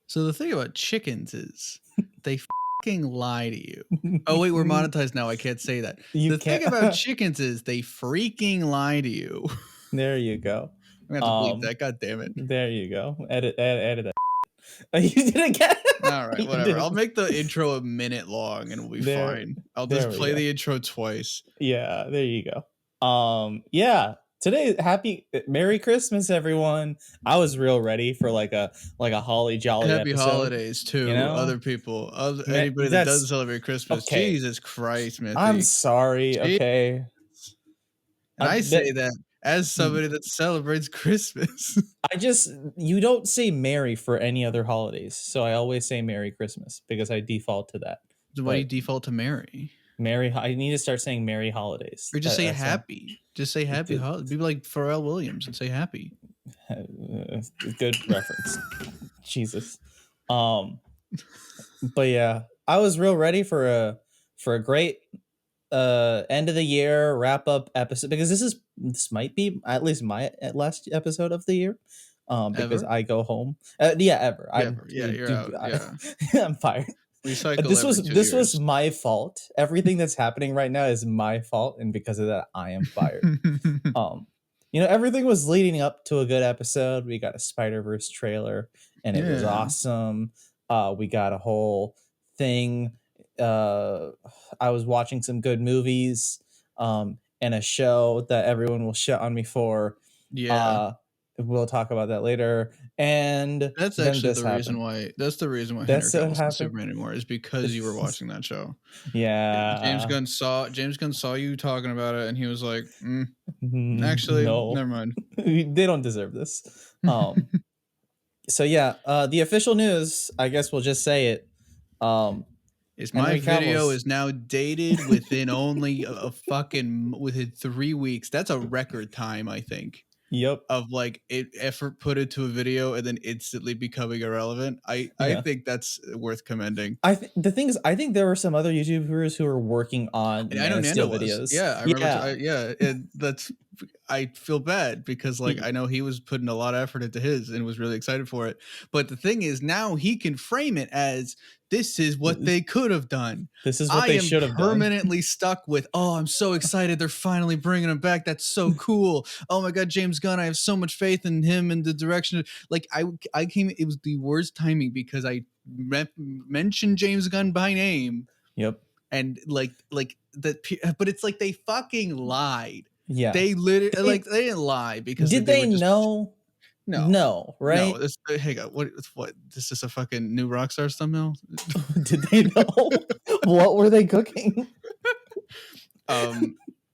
So the thing about chickens is they fucking lie to you. Oh wait, we're monetized now. I can't say that. You The thing can't- about chickens is they freaking lie to you. There you go. I'm gonna have to bleep that. God damn it. There you go. Edit that. You did it again. All right, whatever. I'll make the intro a minute long and we'll be fine. I'll just play the intro twice. Yeah, there you go. Yeah. Today, Merry Christmas, everyone. I was real ready for like a holly jolly Happy episode. holidays to other people, anybody that doesn't celebrate Christmas. Okay. Jesus Christ, Mithi. I'm sorry. Jeez. Okay. And I say that as somebody that celebrates Christmas. You don't say Merry for any other holidays, so I always say Merry Christmas because I default to that. Why do you default to Merry? I need to start saying Merry Holidays. Or just say Happy. Just say Happy Holidays. Be like Pharrell Williams and say Happy. Good reference. Jesus. But yeah, I was real ready for a great end of the year wrap up episode because this might be at least my last episode of the year. Because I go home. Ever. You're out. Yeah. I'm fired. This was my fault. Everything that's happening right now is my fault, and because of that, I am fired. Everything was leading up to a good episode. We got a Spiderverse trailer, and it was awesome. We got a whole thing. I was watching some good movies, and a show that everyone will shit on me for. Yeah. We'll talk about that later. And that's actually the reason why. That's the reason why Henry Cavill's not Superman anymore is because you were watching that show. Yeah. James Gunn saw you talking about it, and he was like, "Actually, no. Never mind. They don't deserve this." So yeah, the official news. I guess we'll just say it. Is my video is now dated within only within 3 weeks. That's a record time, I think. Yep. Of like effort put into a video and then instantly becoming irrelevant. I think that's worth commending. The thing is, I think there were some other YouTubers who were working on I know Nando videos. Yeah, I remember. And that's I feel bad because like I know he was putting a lot of effort into his and was really excited for it. But the thing is, now he can frame it as this is what they could have done. This is what they should have done. Permanently stuck with, oh, I'm so excited. They're finally bringing him back. That's so cool. Oh my God, James Gunn. I have so much faith in him and the direction. Like I came, it was the worst timing because I mentioned James Gunn by name. Yep. And like that, but it's like they fucking lied. Yeah. They literally they didn't lie because did they know? No, right? No, hey, what? This is a fucking new Rockstar thumbnail. Did they know? What were they cooking?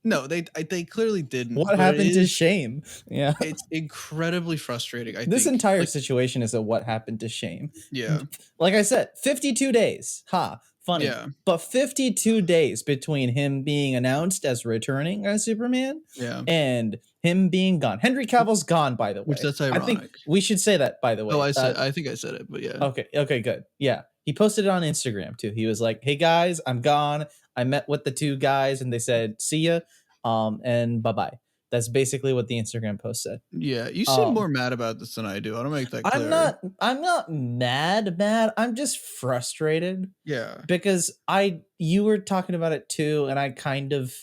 No, they clearly didn't. What happened to Shame? Yeah, it's incredibly frustrating. This entire situation is a what happened to Shame. Yeah, like I said, 52 days. Funny. Yeah. But 52 days between him being announced as returning as Superman and him being gone. Henry Cavill's gone, by the way. Which that's ironic. I think we should say that, by the way. Oh, I think I said it, but yeah. Okay, good. Yeah. He posted it on Instagram too. He was like, "Hey guys, I'm gone. I met with the two guys and they said, see ya, and bye-bye." That's basically what the Instagram post said. Yeah, you seem more mad about this than I do. I don't make that clear. I'm not mad. I'm just frustrated. Yeah. Because you were talking about it too, and I kind of,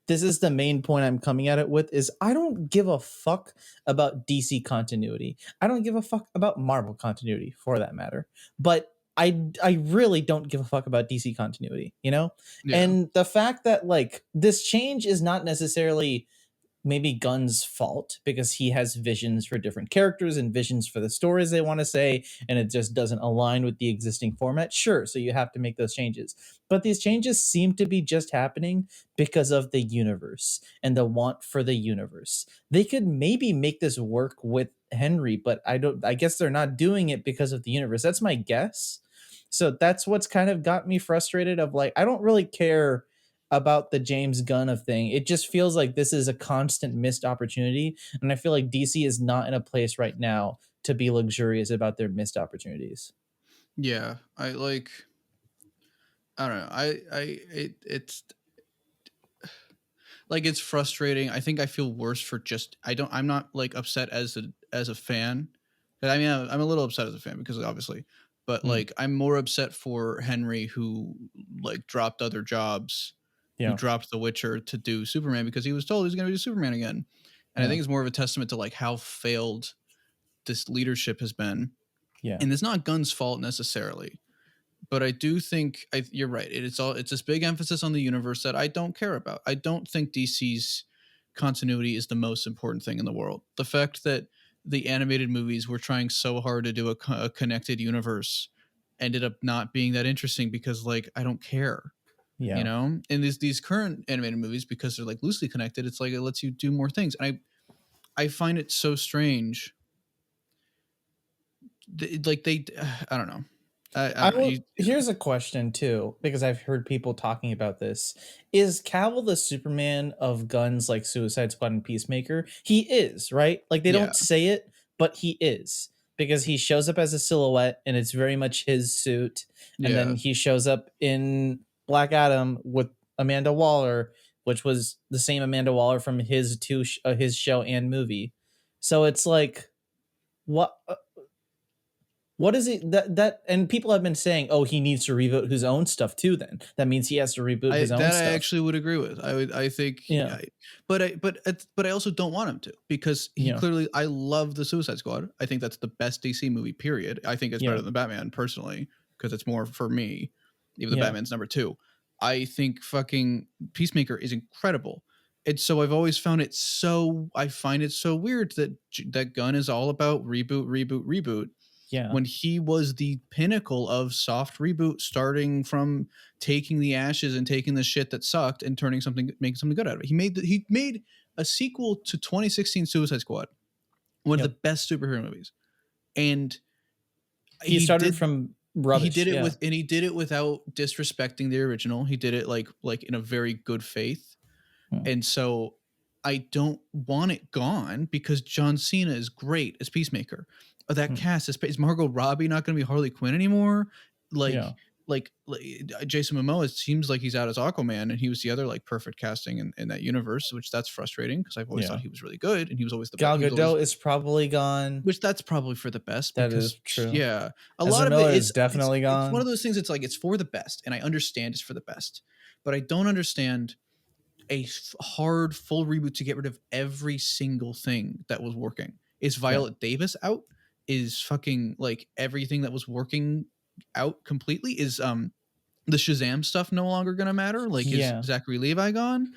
this is the main point I'm coming at it with, is I don't give a fuck about DC continuity. I don't give a fuck about Marvel continuity, for that matter. But I really don't give a fuck about DC continuity, you know? Yeah. And the fact that like this change is not necessarily maybe Gunn's fault because he has visions for different characters and visions for the stories they want to say, and it just doesn't align with the existing format. Sure, so you have to make those changes. But these changes seem to be just happening because of the universe and the want for the universe. They could maybe make this work with Henry, but I guess they're not doing it because of the universe. That's my guess. So that's what's kind of got me frustrated of like, I don't really care about the James Gunn of thing. It just feels like this is a constant missed opportunity. And I feel like DC is not in a place right now to be luxurious about their missed opportunities. Yeah. I don't know. It's like, it's frustrating. I think I feel worse for I'm not like upset as a fan. I mean, I'm a little upset as a fan because obviously, but like I'm more upset for Henry who like dropped other jobs, who Yeah. dropped The Witcher to do Superman because he was told he was going to do Superman again, and I Yeah. think it's more of a testament to like how failed this leadership has been, Yeah. and it's not Gunn's fault necessarily, but I do think you're right. It's this big emphasis on the universe that I don't care about. I don't think DC's continuity is the most important thing in the world. The fact that the animated movies were trying so hard to do a connected universe ended up not being that interesting because like I don't care. Yeah. You know, and these current animated movies, because they're like loosely connected, it's like it lets you do more things. And I find it so strange. Like they, I don't know. I I don't know. will. Here's a question too, because I've heard people talking about this. Is Cavill the Superman of Gunn's like Suicide Squad and Peacemaker? He is, right? Like they Yeah, don't say it, but he is, because he shows up as a silhouette and it's very much his suit, and yeah. then he shows up in Black Adam with Amanda Waller, which was the same Amanda Waller from his his show and movie. So it's like, what? What is it that and people have been saying, oh, he needs to reboot his own stuff too, then that means he has to reboot his own I stuff. actually would agree with. I think Yeah. but I also don't want him to, because he Yeah. clearly, I love the Suicide Squad. I think that's the best DC movie period. I think it's Yeah. better than Batman personally because it's more for me, even though Yeah. Batman's number 2. I think fucking Peacemaker is incredible. And so I find it so weird that Gunn is all about reboot Yeah. when he was the pinnacle of soft reboot, starting from taking the ashes and taking the shit that sucked and making something good out of it. He made a sequel to 2016 Suicide Squad, one of Yep. the best superhero movies, and He started from rubbish. he did it without disrespecting the original. He did it like in a very good faith, and so I don't want it gone because John Cena is great as Peacemaker. That cast is Margot Robbie not going to be Harley Quinn anymore? Like, like Jason Momoa, it seems like he's out as Aquaman, and he was the other like perfect casting in that universe, which that's frustrating because I've always thought he was really good, and he was always the Gal best. Gadot is probably gone. Which that's probably for the best That because is true. yeah, a Ezra lot of Miller it is definitely it's one gone. of those things. It's like it's for the best, and I understand it's for the best, but I don't understand a hard full reboot to get rid of every single thing that was working. Is Violet Davis out? Is fucking like everything that was working out completely? Is the Shazam stuff no longer gonna matter? Like is Zachary Levi gone?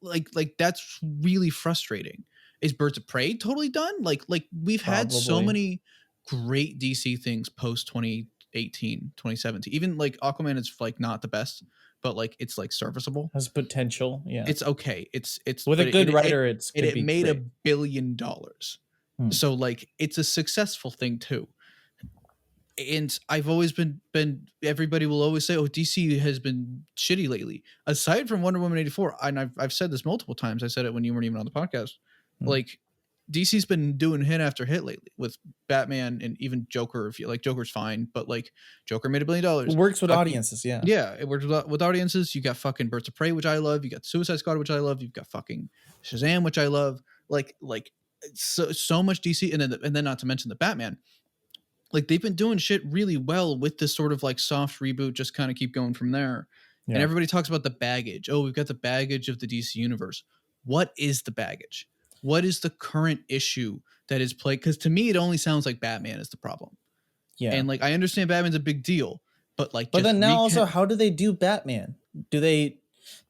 Like that's really frustrating. Is Birds of Prey totally done? Like we've had so many great DC things post 2018, 2017. Even like Aquaman is like not the best, but like it's like serviceable. Has potential. Yeah. It's okay. It's with a good writer, it made $1 billion. So like it's a successful thing too. And I've always been everybody will always say, oh, DC has been shitty lately. Aside from Wonder Woman 84, and I've said this multiple times. I said it when you weren't even on the podcast. Like DC's been doing hit after hit lately with Batman and even Joker. If you like, Joker's fine, but like Joker made $1 billion. It works with audiences, yeah. It works with audiences. You got fucking Birds of Prey, which I love. You got Suicide Squad, which I love. You've got fucking Shazam, which I love. Like so much DC, and then not to mention the Batman. Like they've been doing shit really well with this sort of like soft reboot, just kind of keep going from there. And everybody talks about the baggage. Oh, we've got the baggage of the DC universe. What is the baggage? What is the current issue that is played? Because to me, it only sounds like Batman is the problem. Yeah. And like I understand Batman's a big deal, but like then now also, how do they do Batman? Do they,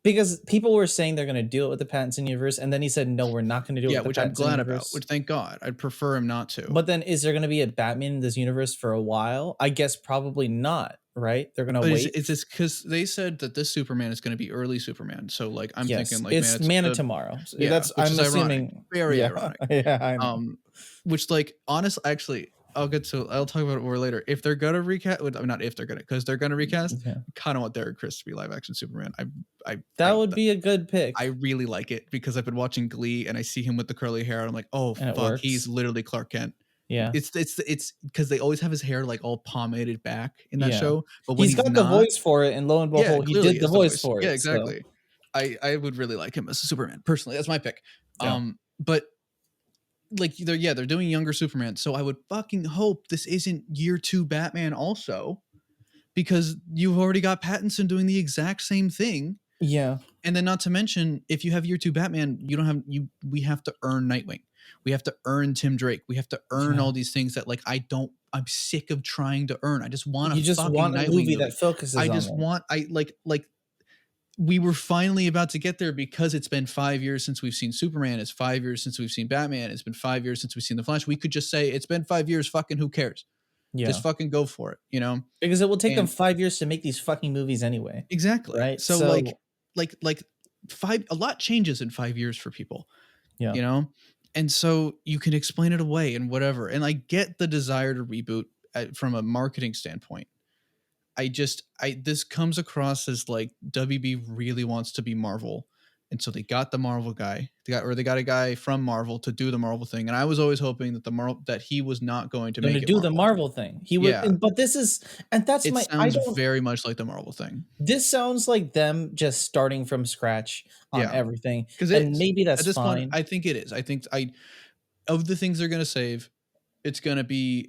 because people were saying they're going to do it with the Pattinson universe, and then he said, no, we're not going to do it with the Pattinson universe. I'm glad about, which thank God. I'd prefer him not to. But then is there going to be a Batman in this universe for a while? I guess probably not, right? They're going to wait. It's just because they said that this Superman is going to be early Superman. So like I'm thinking like it's Man of Tomorrow. So yeah, that's I'm assuming very ironic. Yeah, I know. Which like honestly, actually, I'll talk about it more later. If they're gonna recast, not if they're gonna, because they're gonna recast. Kind of want Derek Chris to be live action Superman. That would be a good pick. I really like it because I've been watching Glee and I see him with the curly hair and I'm like, oh fuck, he's literally Clark Kent. Yeah, it's because they always have his hair like all pomaded back in that show. But when he's got the voice for it, and lo and behold, he did the voice for it. Yeah, exactly. So. I would really like him as a Superman personally. That's my pick. But like they're doing younger Superman. So I would fucking hope this isn't year 2 Batman also, because you've already got Pattinson doing the exact same thing. Yeah. And then not to mention, if you have year 2 Batman, you don't have we have to earn Nightwing. We have to earn Tim Drake. We have to earn all these things that like I'm sick of trying to earn. I just want a You just fucking want a Nightwing movie movie. that focuses I on just them. want like we were finally about to get there because it's been 5 years since we've seen Superman. It's 5 years since we've seen Batman. It's been 5 years since we've seen The Flash. We could just say it's been 5 years. Fucking who cares? Yeah. Just fucking go for it, you know? Because it will take them And 5 years to make these fucking movies anyway. exactly. Right? So like a lot changes in 5 years for people, yeah. you know? And so you can explain it away and whatever. And I get the desire to reboot from a marketing standpoint. This comes across as like WB really wants to be Marvel. And so they got the Marvel guy. They got a guy from Marvel to do the Marvel thing. And I was always hoping that he was not going to Going make to it do Marvel. the Marvel thing. He would, Yeah. but this is, and that's It my. sounds very much like the Marvel thing. This sounds like them just starting from scratch on everything, and maybe that's at this fine. point, I think it is. I think of the things they're gonna save, it's gonna be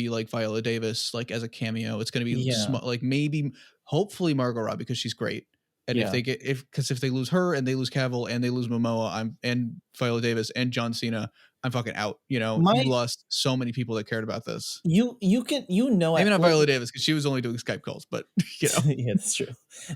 like Viola Davis, like as a cameo. It's gonna be like maybe hopefully Margot Robbie because she's great. And if they lose her and they lose Cavill and they lose Momoa, and Viola Davis and John Cena, I'm fucking out. You know, you lost so many people that cared about this. You can maybe not Viola Davis because she was only doing Skype calls, but you know, yeah, that's true.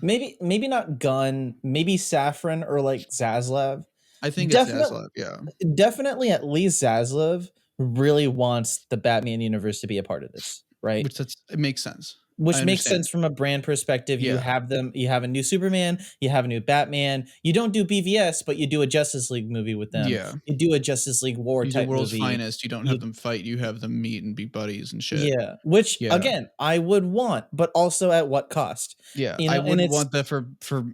Maybe not Gunn, maybe Safran or like Zaslav. I think it's Zaslav. Yeah, definitely. At least Zaslav really wants the Batman universe to be a part of this, right? It makes sense. Which makes sense from a brand perspective. You have a new Superman, you have a new Batman. You don't do BVS, but you do a Justice League movie with them. Yeah. You do a Justice League War type the world's movie. finest. You don't have them fight. You have them meet and be buddies and shit. Yeah. Which again, I would want, but also at what cost? Yeah. You know, I wouldn't want that for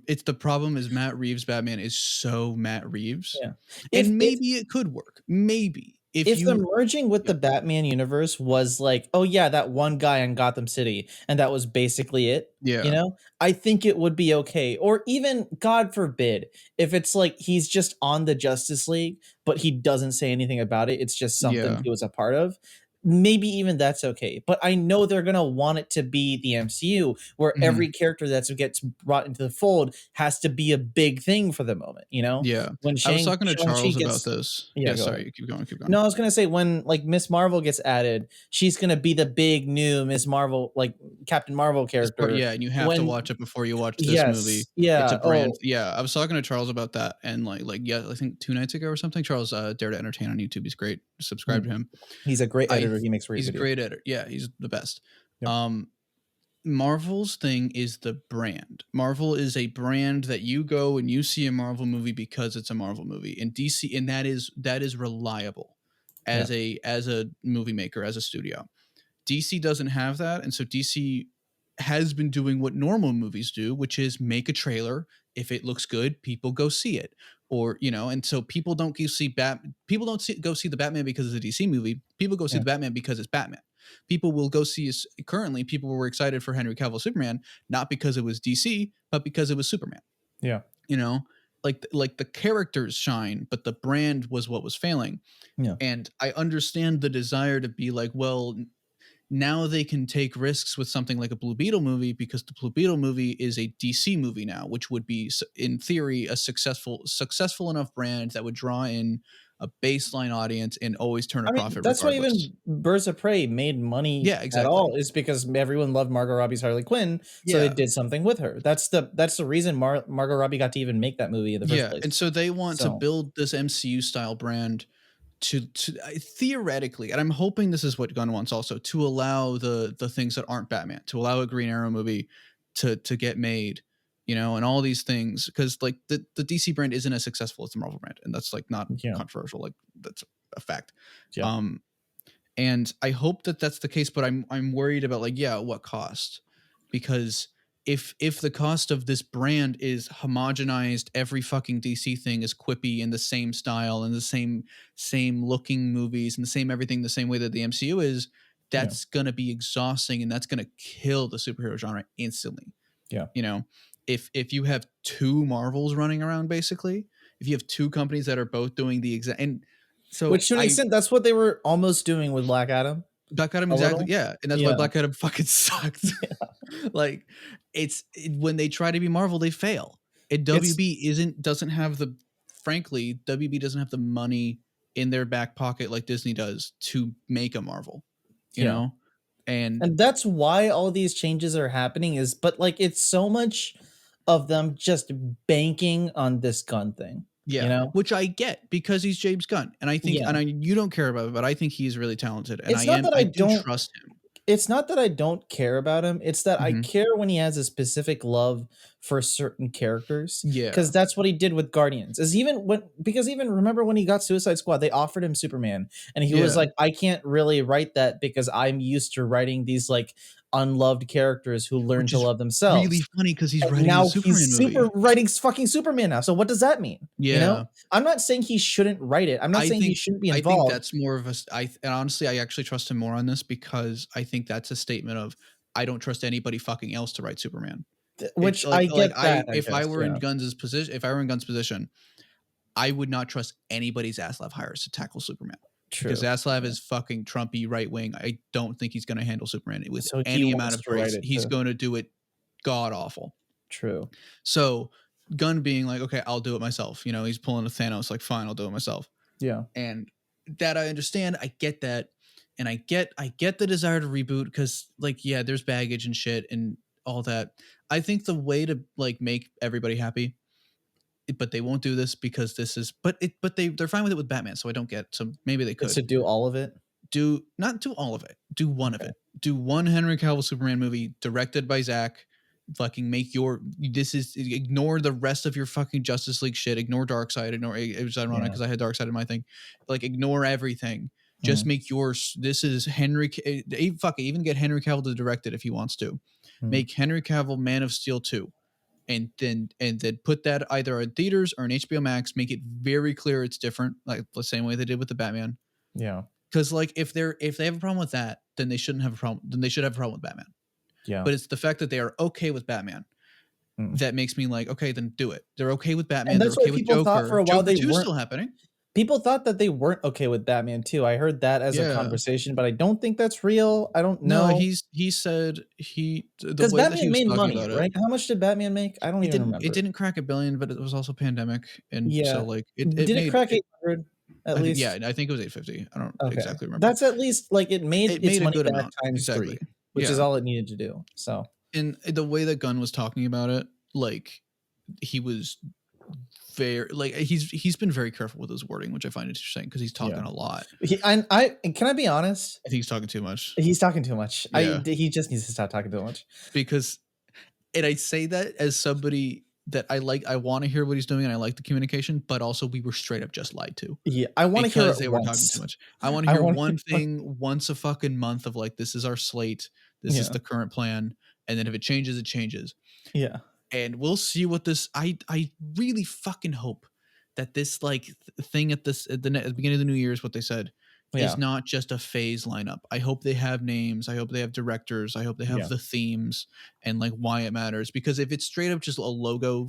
it's the problem is Matt Reeves' Batman is so Matt Reeves. Yeah. And maybe it could work. Maybe. If the merging with the Batman universe was like, oh yeah, that one guy in Gotham City, and that was basically it, you know, I think it would be okay. Or even, God forbid, if it's like he's just on the Justice League, but he doesn't say anything about it, it's just something he was a part of. Maybe even that's okay. But I know they're going to want it to be the MCU where every character that gets brought into the fold has to be a big thing for the moment, you know? Yeah. When I was talking to Charles about this. Yeah, sorry. Keep going. No, I was going to say when like Miss Marvel gets added, she's going to be the big new Miss Marvel, like Captain Marvel character. Yeah. And you have to watch it before you watch this movie. Yeah. It's a brand. Yeah. I was talking to Charles about that. And I think 2 nights ago or something, Charles Dare to Entertain on YouTube. He's great. Subscribe to him. He's a great editor. He makes He's a great editor. Yeah, he's the best. Yep. Marvel's thing is the brand. Marvel is a brand that you go and you see a Marvel movie because it's a Marvel movie. And DC, and that is reliable as a movie maker, as a studio. DC doesn't have that, and so DC has been doing what normal movies do, which is make a trailer. If it looks good, people go see it. Or, you know, and so people don't go see go see the Batman because it's a DC movie. People go see the Batman because it's Batman. People will go see currently people were excited for Henry Cavill Superman, not because it was DC, but because it was Superman. Yeah. You know, like the characters shine, but the brand was what was failing. Yeah. And I understand the desire to be like, well, now they can take risks with something like a Blue Beetle movie because the Blue Beetle movie is a DC movie now, which would be, in theory, a successful enough brand that would draw in a baseline audience and always turn a profit. That's regardless. why even Birds of Prey made money at all, is because everyone loved Margot Robbie's Harley Quinn, so they did something with her. That's the reason Margot Robbie got to even make that movie in the first place. And so they want to build this MCU style brand to theoretically, and I'm hoping this is what Gunn wants also, to allow the things that aren't Batman, to allow a Green Arrow movie to get made, you know, and all these things, because like the DC brand isn't as successful as the Marvel brand, and that's like not controversial, like that's a fact. And I hope that that's the case, but I'm worried about like, what cost? Because if the cost of this brand is homogenized, every fucking DC thing is quippy in the same style and the same looking movies and the same everything the same way that the MCU is, that's gonna be exhausting, and that's gonna kill the superhero genre instantly. Yeah. You know, if you have 2 Marvels running around, basically, if you have 2 companies that are both doing the exact, and So Which to an extent, that's what they were almost doing with Black Adam. Black Adam, A exactly, little. yeah, and that's why Yeah. Black Adam fucking sucked. Like, when they try to be Marvel, they fail. And WB doesn't have the, frankly, WB doesn't have the money in their back pocket like Disney does to make a Marvel, you Yeah. know? And that's why all these changes are happening but like it's so much of them just banking on this Gunn thing. yeah, You know? which I get because he's James Gunn, and I think, Yeah. you don't care about it, but I think he's really talented, and It's not that I I do don't trust him. It's not that I don't care about him. It's that I Mhm. care when he has a specific love for certain characters. Yeah. Because that's what he did with Guardians. Because even remember when he got Suicide Squad, they offered him Superman. And he was Yeah. like, I can't really write that because I'm used to writing these like unloved characters who learn Which to is love themselves. really funny because he's And writing a now Superman movie. writing fucking Superman now. So what does that mean? Yeah. You know? I'm not saying he shouldn't write it. I'm not saying he shouldn't be I involved. think that's more of and honestly, I actually trust him more on this because I think that's a statement of, I don't trust anybody fucking else to write Superman. Which Like, I get that. if I were in yeah. Gunn's position, I would not trust anybody's Zaslav hires to tackle Superman. True. Because Zaslav is fucking Trumpy right wing. I don't think he's going to handle Superman with So any amount of grace. He's going to do it god awful. True. So Gunn being like, okay, I'll do it myself. You know, he's pulling a Thanos, like, fine, I'll do it myself. Yeah. And that I understand. I get that. And I get the desire to reboot because, like, yeah, there's baggage and shit and all that. I think the way to, like, make everybody happy, but they won't do this because this is, but they're fine with it with Batman. So I don't get, so maybe they could. To do all of it? Not do all of it. Do one of it. Do one Henry Cavill Superman movie directed by Zack. Fucking make ignore the rest of your fucking Justice League shit. Ignore Darkseid. It was ironic because I had Darkseid in my thing. Like, ignore everything. Just make yours. This is Henry. Even get Henry Cavill to direct it if he wants to. Make Henry Cavill Man of Steel 2. And then put that either in theaters or in HBO Max. Make it very clear it's different, like the same way they did with the Batman. Yeah. Because, like, if they have a problem with that, then they shouldn't have a problem. Then they should have a problem with Batman. Yeah. But it's the fact that they are okay with Batman that makes me like, okay, then do it. They're okay with Batman. And that's they're okay what with people Joker. thought for a while. Joker 2 is still happening. People thought that they weren't okay with Batman too. I heard that as a conversation, but I don't think that's real. I don't know. No, he said because Batman made money, right? How much did Batman make? I don't even remember. It didn't crack $1 billion, but it was also pandemic, and so like it did it crack 800 at least? Yeah, I think it was 850. I don't exactly remember. That's at least like it made its money back amount. times 3, which is all it needed to do. So, and the way that Gunn was talking about it, like, he was very, like, he's been very careful with his wording, which I find interesting because he's talking a lot. Can I be honest? I think he's talking too much. He's talking too much. Yeah. He just needs to stop talking too much. Because, and I say that as somebody that I want to hear what he's doing and I like the communication, but also we were straight up just lied to. Yeah, I want to hear it they were talking too much. I want to hear one thing once a fucking month of, like, this is our slate, this is the current plan, and then if it changes, it changes. Yeah. And we'll see what this. I really fucking hope that this, like, thing at the beginning of the new year is what they said is not just a phase lineup. I hope they have names. I hope they have directors. I hope they have the themes and, like, why it matters. Because if it's straight up just a logo,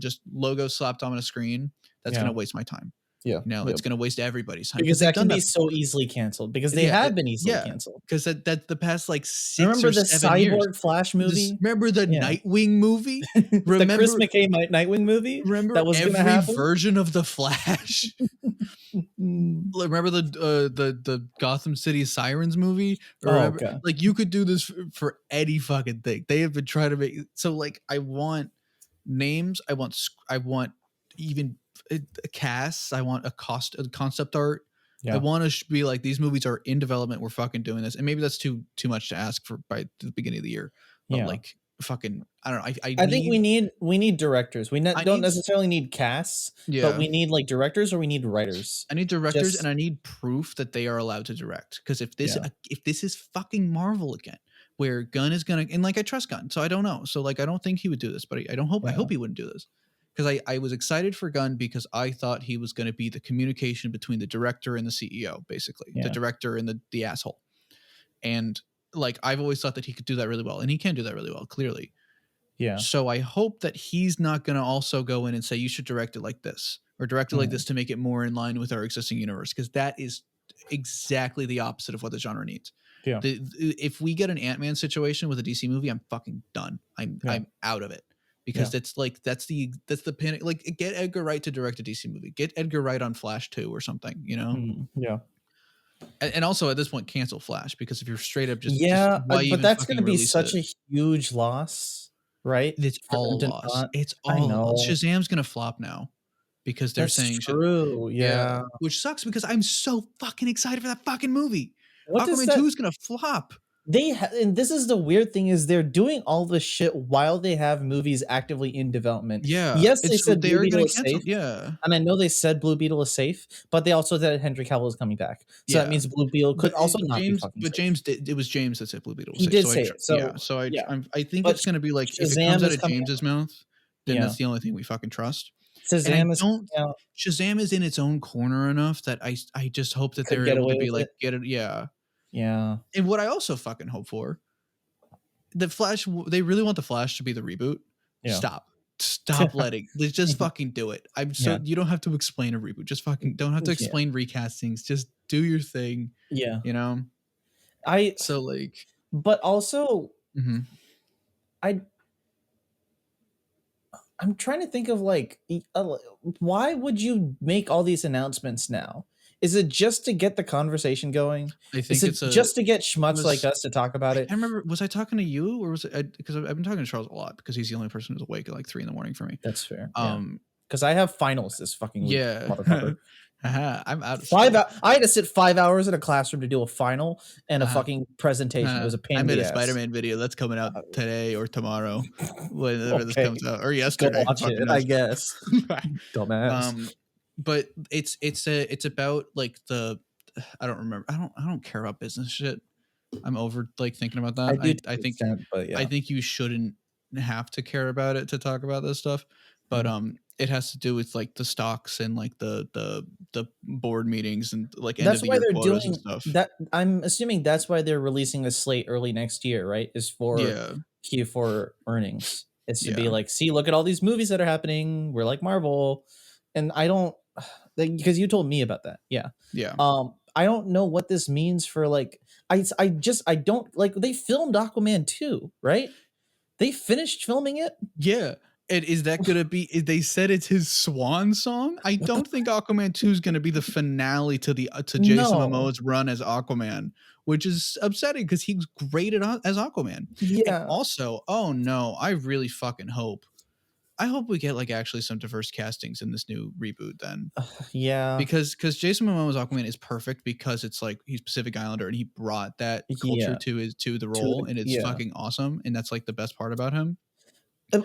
just logo slapped on a screen, that's gonna waste my time. Yeah, no, it's going to waste everybody's time because that can be so easily canceled. Because they have been easily canceled. Because that's the past, like, 6 remember or 7 years. Remember the Cyborg Flash movie? Remember the Nightwing movie? The Chris McKay Nightwing movie? Remember that was every version of the Flash? Remember the Gotham City Sirens movie? Remember, like, you could do this for any fucking thing. They have been trying to make so, like, I want names. I want even casts. I want a concept art. I want to be like, these movies are in development. We're fucking doing this, and maybe that's too much to ask for by the beginning of the year. But like, fucking, I don't know. I think we need directors. We don't necessarily need casts, but we need, like, directors, or we need writers. I need directors, and I need proof that they are allowed to direct. Because if this is fucking Marvel again, where Gunn is gonna, and, like, I trust Gunn, so I don't know. So, like, I don't think he would do this, but I hope he wouldn't do this. Because I was excited for Gunn because I thought he was going to be the communication between the director and the CEO, basically. The director and the asshole. And, like, I've always thought that he could do that really well. And he can do that really well, clearly. Yeah. So I hope that he's not going to also go in and say, you should direct it like this. or directed like this to make it more in line with our existing universe, because that is exactly the opposite of what the genre needs. Yeah. If we get an Ant-Man situation with a DC movie, I'm fucking done. I'm out of it, because that's the panic. Like, get Edgar Wright to direct a DC movie. Get Edgar Wright on Flash 2 or something, you know? Yeah. And also at this point, cancel Flash, because if you're straight up just but even that's going to be release such it? a huge loss, right? It's For all a them to loss. not- It's I all a loss. know. Shazam's gonna flop now, because they're That's saying true. Yeah. which sucks, because I'm so fucking excited for that fucking movie. What does Aquaman that 2 is gonna flop. and this is the weird thing, is they're doing all this shit while they have movies actively in development. Yeah, Yes, they it's so said they Blue are Beetle gonna is cancel. safe. Yeah, And I know they said Blue Beetle is safe, but they also said Henry Cavill is coming back. So that Yeah. means Blue Beetle could but also not be James, fucking but safe. James did. It was James that said Blue Beetle was He safe. did So say it. So yeah, so yeah. I think But it's gonna be like, if it Shazam comes out is of coming James's mouth, then Yeah. that's the only thing we fucking trust. And I Shazam is don't. coming out. Shazam is in its own corner enough that I just hope that Could they're get able to away be with like, it. get it. Yeah. Yeah. And what I also fucking hope for, the Flash, they really want the Flash to be the reboot. Yeah. Stop letting. They just fucking do it. You don't have to explain a reboot. Just fucking don't have to explain recastings. Just do your thing. Yeah. You know. So like, but also, mhm. I'm trying to think of like, why would you make all these announcements now? Is it just to get the conversation going? I think it's just to get schmucks like us to talk about it? I remember, was I talking to you, or was it, because I've been talking to Charles a lot, because he's the only person who's awake at like 3 a.m. for me. That's fair. Because I have finals this fucking week, motherfucker. I'm out of school. I had to sit 5 hours in a classroom to do a final and a fucking presentation. It was a pain. I made a Spider-Man video that's coming out today or tomorrow, whenever this comes out, or yesterday. Go watch it, I guess. Dumbass. But it's about like I don't remember. I don't care about business shit. I'm over like thinking about that. I think you shouldn't have to care about it to talk about this stuff. But it has to do with like the stocks and like the board meetings and like end of the year quotas and stuff. That. I'm assuming that's why they're releasing a slate early next year, right? Is for Q4 earnings. It's to be like, see, look at all these movies that are happening. We're like Marvel, and I don't, because you told me about that. Yeah. I don't know what this means for like. I don't like. They filmed Aquaman 2, right? They finished filming it. Yeah. And is that gonna be? They said it's his swan song. I don't think Aquaman 2 is gonna be the finale to Jason Momoa's run as Aquaman, which is upsetting because he's great as Aquaman. Yeah. And also, oh no, I really fucking hope. I hope we get like actually some diverse castings in this new reboot. Then, because Jason Momoa's Aquaman is perfect, because it's like he's Pacific Islander and he brought that culture to the role, and it's fucking awesome, and that's like the best part about him.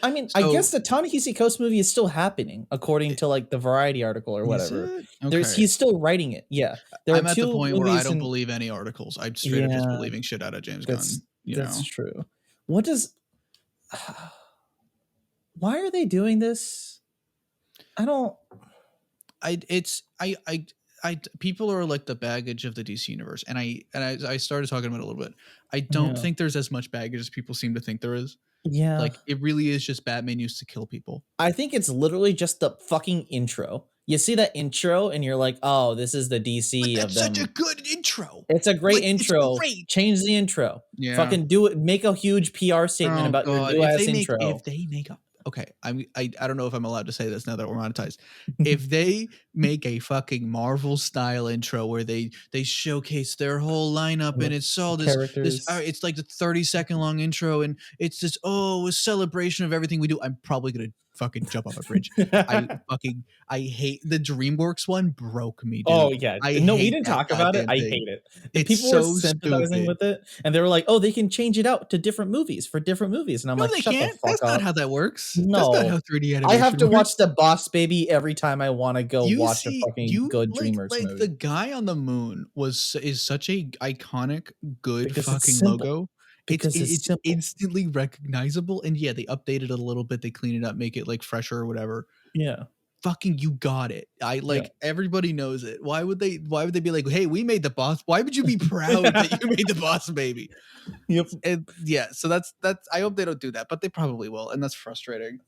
I mean, I guess the Ta-Nehisi Coates movie is still happening, according to like the Variety article or whatever. He's still writing it. Yeah, I'm at the point where I don't believe any articles. I'm straight up just believing shit out of James Gunn. That's true. What does? Why are they doing this? I don't. People are like the baggage of the DC universe, and I started talking about it a little bit. I don't think there's as much baggage as people seem to think there is. Yeah, like it really is just Batman used to kill people. I think it's literally just the fucking intro. You see that intro and you're like, oh, this is the DC of them. Such a good intro. It's a great intro. Change the intro. Yeah. Fucking do it. Make a huge PR statement about your new ass intro. If they make a I don't know if I'm allowed to say this now that we're monetized. If they make a fucking Marvel style intro where they showcase their whole lineup and it's all this it's like the 30-second long intro and it's this a celebration of everything we do, I'm probably gonna fucking jump off a bridge. I hate the DreamWorks one. Broke me, dude. Oh yeah, we didn't talk about it. I hate it. And people were sympathizing with it, and they were like, "Oh, they can change it out to different movies for different movies." And I'm like, "They "Shut can't. the fuck That's up. not how that works. No, that's not how 3D animation I have to works. watch The Boss Baby every time I want to go watch a fucking good DreamWorks movie." The guy on the moon is such a iconic, good fucking logo. It's instantly recognizable, and yeah, they updated it a little bit, they clean it up, make it like fresher or whatever. Yeah, fucking, you got it. I Yeah. like, everybody knows it. Why would they be like, hey, we made the boss? Why would you be proud that you made the boss baby? Yep. And yeah, so that's I hope they don't do that, but they probably will, and that's frustrating.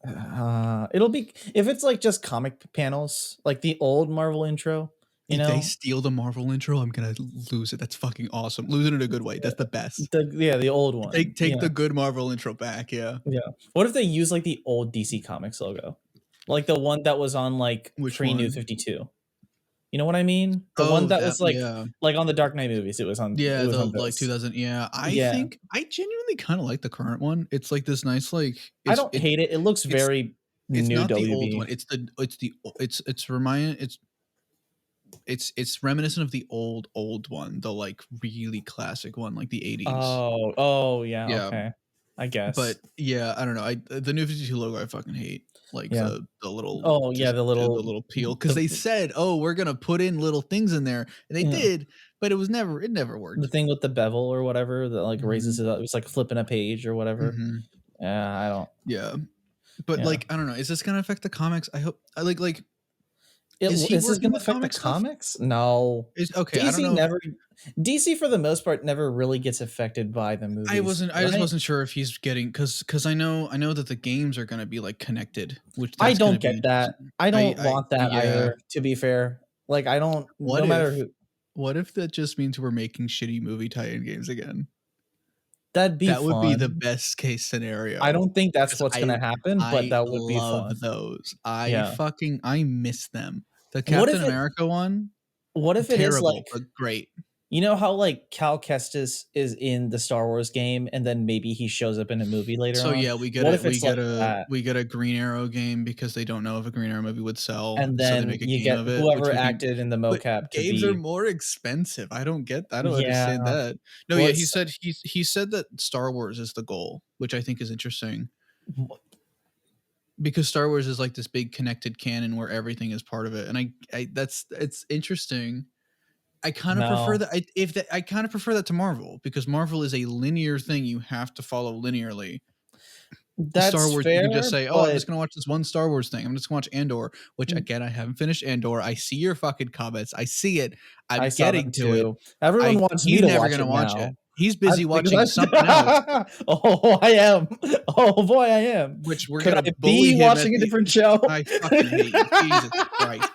It'll be if it's like just comic panels, like the old Marvel intro. You If they know, steal the Marvel intro, I'm gonna lose it. That's fucking awesome. Lose it in a good way. That's the best. the old one. Take the good Marvel intro back. Yeah. Yeah. What if they use like the old DC Comics logo, like the one that was on like Which pre New one? 52? You know what I mean? The one Oh, that that, was like yeah. on the Dark Knight movies. It was on. It Yeah, was the on like this. 2000. Yeah, I Yeah. think I genuinely kind of like the current one. It's like this nice, like, I don't hate it. It looks very it's new not the old WB. one. It's reminiscent of the old one, the like really classic one, like the 80s. Oh yeah. Yeah. Okay. I guess. But yeah, I don't know. The new 52 logo I fucking hate. Like Yeah. the little Oh yeah, just the the little peel, because they said, oh, we're gonna put in little things in there, and they Yeah. did, but it never the worked. thing with the bevel or whatever that like raises it up. It was like flipping a page or whatever. Mhm. Yeah, I don't. Yeah, but Yeah. like, I don't know. Is this gonna affect the comics? I hope. I like. Is Is he this working going to with affect the comic stuff? comics? No. Is okay. I don't DC know. never. DC for the most part never really gets affected by the movies. I wasn't. I right? just wasn't sure if he's getting, because I know that the games are gonna be like connected, which I that's gonna don't be get that. interesting. I don't want that Yeah. either. To be fair, like I don't. What no matter if? who. What if that just means we're making shitty movie tie-in games again? That'd be That fun. would be the best case scenario. I don't think that's 'Cause what's going to happen, but that would be fun. love those. I Yeah. miss them. The What Captain if it? America one, What if it is terrible, like? but great. You know how like Cal Kestis is in the Star Wars game, and then maybe he shows up in a movie later So on. yeah, we get What it. if it's like that? We get a Green Arrow game because they don't know if a Green Arrow movie would sell, And so they then make a you game get of it. whoever Which would be, acted in the but mocap to games are be. more expensive. I don't Yeah. understand that. No, Well, yeah, he said that Star Wars is the goal, which I think is interesting. Because Star Wars is like this big connected canon where everything is part of it, and it's interesting. I kind of prefer that. I kind of prefer that to Marvel, because Marvel is a linear thing. You have to follow linearly. That's Star Wars, fair, you can just say, "Oh, but I'm just gonna watch this one Star Wars thing. I'm just gonna watch Andor," which again, I haven't finished Andor. I see your fucking comments. I see it. I I'm saw getting them to it. too. Everyone wants me He's to never watch gonna it watch now. it. He's busy Because watching something else, Oh, I am. Oh boy, I am. which we're Could gonna I bully be him watching a different show? I fucking hate you. Jesus Christ.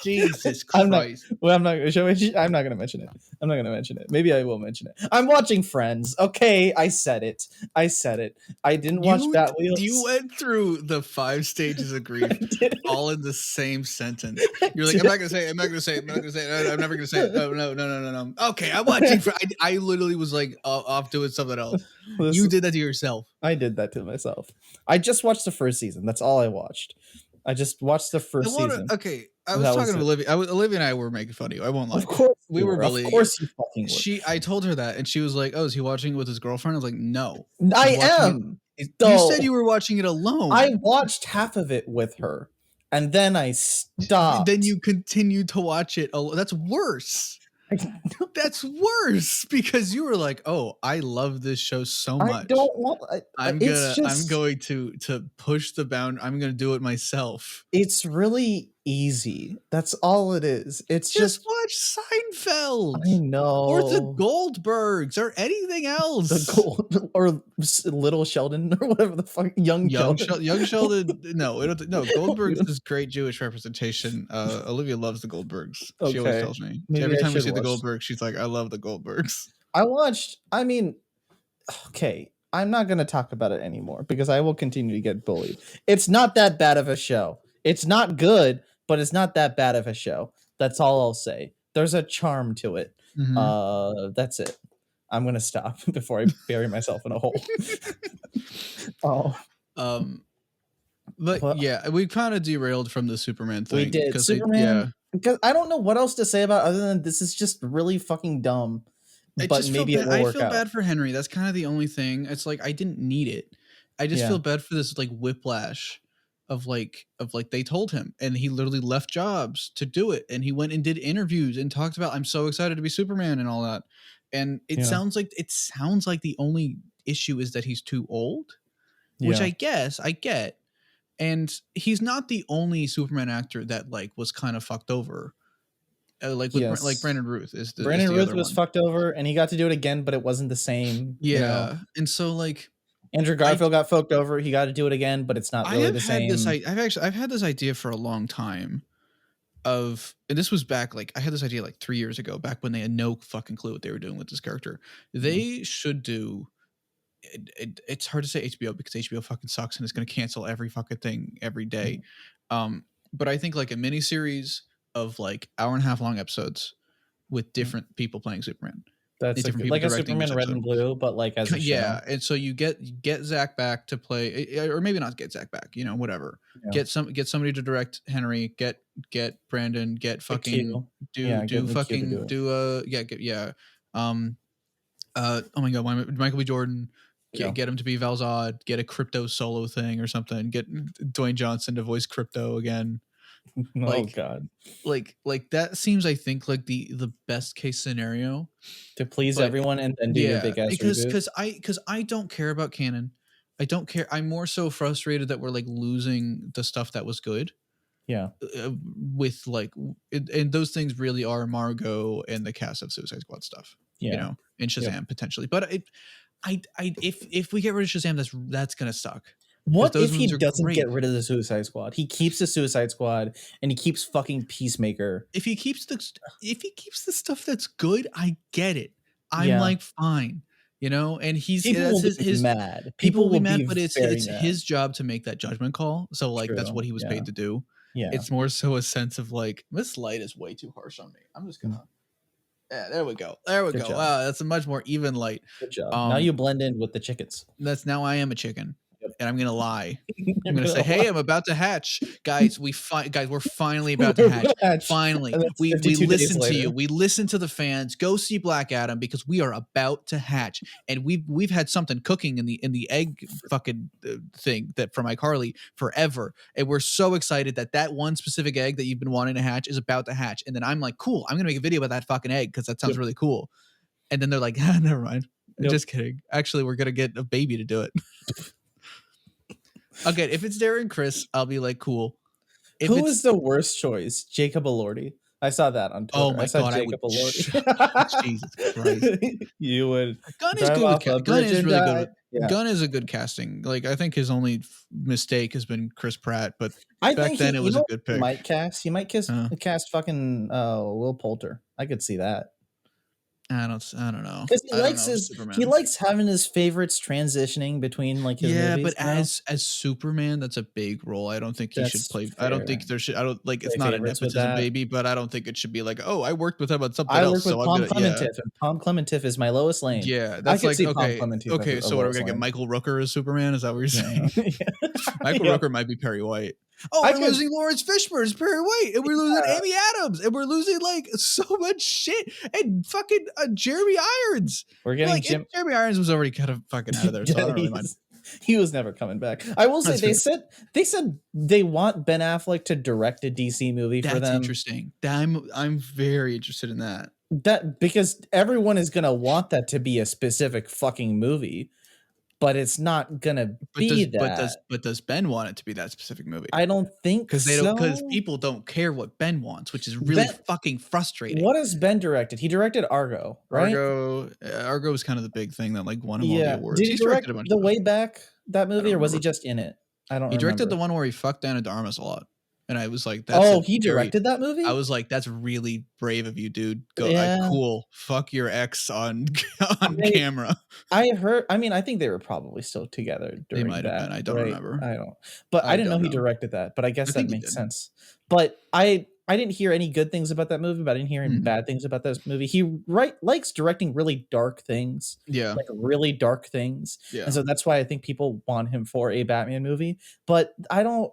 Jesus I'm not. Christ. Well, I'm not. I'm not going to mention it. I'm not going to mention it. Maybe I will mention it. I'm watching Friends. Okay, I said it. I didn't watch Batwheels. You went through the 5 stages of grief all in the same sentence. You're like, I'm not gonna say it. I'm not gonna say it. I'm not gonna say it. I'm never gonna say it. Oh, no. Okay, I'm watching. I literally was like off doing something else. You did that to yourself. I did that to myself. I just watched the first season. That's all I watched. I just watched the first season. Okay, I was talking to Olivia. Olivia and I were making fun of you. I won't lie. Of course we were bullying. Of course you fucking were. I told her that, and she was like, "Oh, is he watching it with his girlfriend?" I was like, "No, I am." You said you were watching it alone. I watched half of it with her, and then I stopped. Then you continued to watch it alone. That's worse. That's worse, because you were like, "Oh, I love this show so much. I don't want. I'm going to push the boundary. I'm going to do it myself." It's really easy. That's all it is. It's just watch Seinfeld. I know. Or the Goldbergs or anything else. Or Little Sheldon or whatever the fuck. Young Sheldon. Young Sheldon. No, Goldbergs is great Jewish representation. Olivia loves the Goldbergs. She always tells me. Every time we see the Goldbergs, she's like, "I love the Goldbergs." Okay, I'm not going to talk about it anymore because I will continue to get bullied. It's not that bad of a show. It's not good, but it's not that bad of a show. That's all I'll say. There's a charm to it. Mm-hmm. That's it. I'm going to stop before I bury myself in a hole. But yeah, we kind of derailed from the Superman thing. We did. Superman. Because I don't know what else to say about it other than this is just really fucking dumb. But maybe it will work out. I feel bad for Henry. That's kind of the only thing. It's like I didn't need it. I just feel bad for this like whiplash of like they told him, and he literally left jobs to do it, and he went and did interviews and talked about, "I'm so excited to be Superman" and all that. And it sounds like the only issue is that he's too old, which I guess I get. And he's not the only Superman actor that like was kind of fucked over. Like with like Yes. Brandon Ruth is Brandon the Ruth other was one. fucked over, and he got to do it again, but it wasn't the same. Yeah, and so like Andrew I Garfield got fucked over. He got to do it again, but it's not I really have the had this same. I've had this idea for a long time of, and this was back like I had this idea like 3 years ago, back when they had no fucking clue what they were doing with this character. They should do it's hard to say HBO because HBO fucking sucks and it's going to cancel every fucking thing every day. But I think like a mini series of like hour and a half long episodes with different people playing Superman. That's Different people like a directing each Superman Red episode. and Blue, but like as a show. Yeah, and so you get Zach back to play, or maybe not get Zach back, you know, whatever. Yeah. Get somebody to direct Henry. Get Brandon. Get fucking Get do the Q to fucking do it. yeah. Oh my god, Michael B. Jordan. Get him to be Valzad. Get a crypto solo thing or something. Get Dwayne Johnson to voice crypto again. Oh god. Like that seems, I think, like the best case scenario To please everyone and then do your big ass reboot. because I don't care about canon. I don't care. I'm more so frustrated that we're like losing the stuff that was good. Yeah. With like, and those things really are Margot and the cast of Suicide Squad stuff. Yeah. You know, and Shazam potentially. But if we get rid of Shazam, that's gonna suck. What if he doesn't get rid of the Suicide Squad? He keeps the Suicide Squad and he keeps fucking Peacemaker. If he keeps the stuff that's good, I get it. I'm like fine, you know. And he's mad. People will be mad, but it's his job to make that judgment call. So like that's what he was paid to do. Yeah, it's more so a sense of like, this light is way too harsh on me. I'm just gonna. Yeah, there we go. Good go. Job. Wow, that's a much more even light. Good job. Now you blend in with the chickens. Now I am a chicken. And I'm gonna lie. I'm gonna say, "Hey, I'm about to hatch, guys. We're finally about to hatch. Finally, we listened to you. We listened to the fans. Go see Black Adam because we are about to hatch. And we've had something cooking in the egg fucking thing that from iCarly forever. And we're so excited that one specific egg that you've been wanting to hatch is about to hatch. And then I'm like, cool. I'm gonna make a video about that fucking egg because that sounds really cool. And then they're like, never mind. Just kidding. Actually, we're gonna get a baby to do it." Okay, if it's Darren Chris, I'll be like, cool. Who is the worst choice? Jacob Elordi. I saw that on Twitter. Oh my god, Jacob Elordi. Jesus Christ. You would. Gunn is good with Gunn is really good. Gunn is a good casting. Like I think his only mistake has been Chris Pratt, but back then it was a good pick. He might cast fucking Will Poulter. I could see that. I don't know. Because he likes having his favorites transitioning between like his movies. But as Superman, that's a big role. I don't think he should play. Fair. I don't think there should. I don't like. It's not a nepotism baby, but I don't think it should be like, oh, I worked with him on something else. I worked with Tom Clementif, and Tom Clementif is my Lois Lane. Yeah, that's like okay. So what are we gonna get? Michael Rooker as Superman? Is that what you're saying? Michael Rooker might be Perry White. Oh, we're losing Lawrence Fishburne as Perry White, and we're losing Amy Adams, and we're losing like so much shit, and fucking Jeremy Irons. We're getting like, Jeremy Irons was already kind of fucking out of there, so I don't really mind. He was never coming back. I will say they said they want Ben Affleck to direct a DC movie for them. That's interesting. I'm very interested in that. Because everyone is gonna want that to be a specific fucking movie. But it's not gonna be that. But does Ben want it to be that specific movie? I don't think because people don't care what Ben wants, which is really fucking frustrating. What has Ben directed? He directed Argo, right? Argo was kind of the big thing that like won him all the awards. Did he direct The Way Back, that movie, or was he just in it? I don't. He directed the one where he fucked Anna de Armas a lot. And I was like, he directed that movie? I was like, that's really brave of you, dude. Go, cool. Fuck your ex on camera. I think they were probably still together during They might have been. I don't remember. I don't. But I didn't know he directed that. But I guess that makes sense. But I didn't hear any good things about that movie, but I didn't hear any bad things about this movie. He likes directing really dark things. Yeah. Like really dark things. Yeah. And so that's why I think people want him for a Batman movie. But I don't.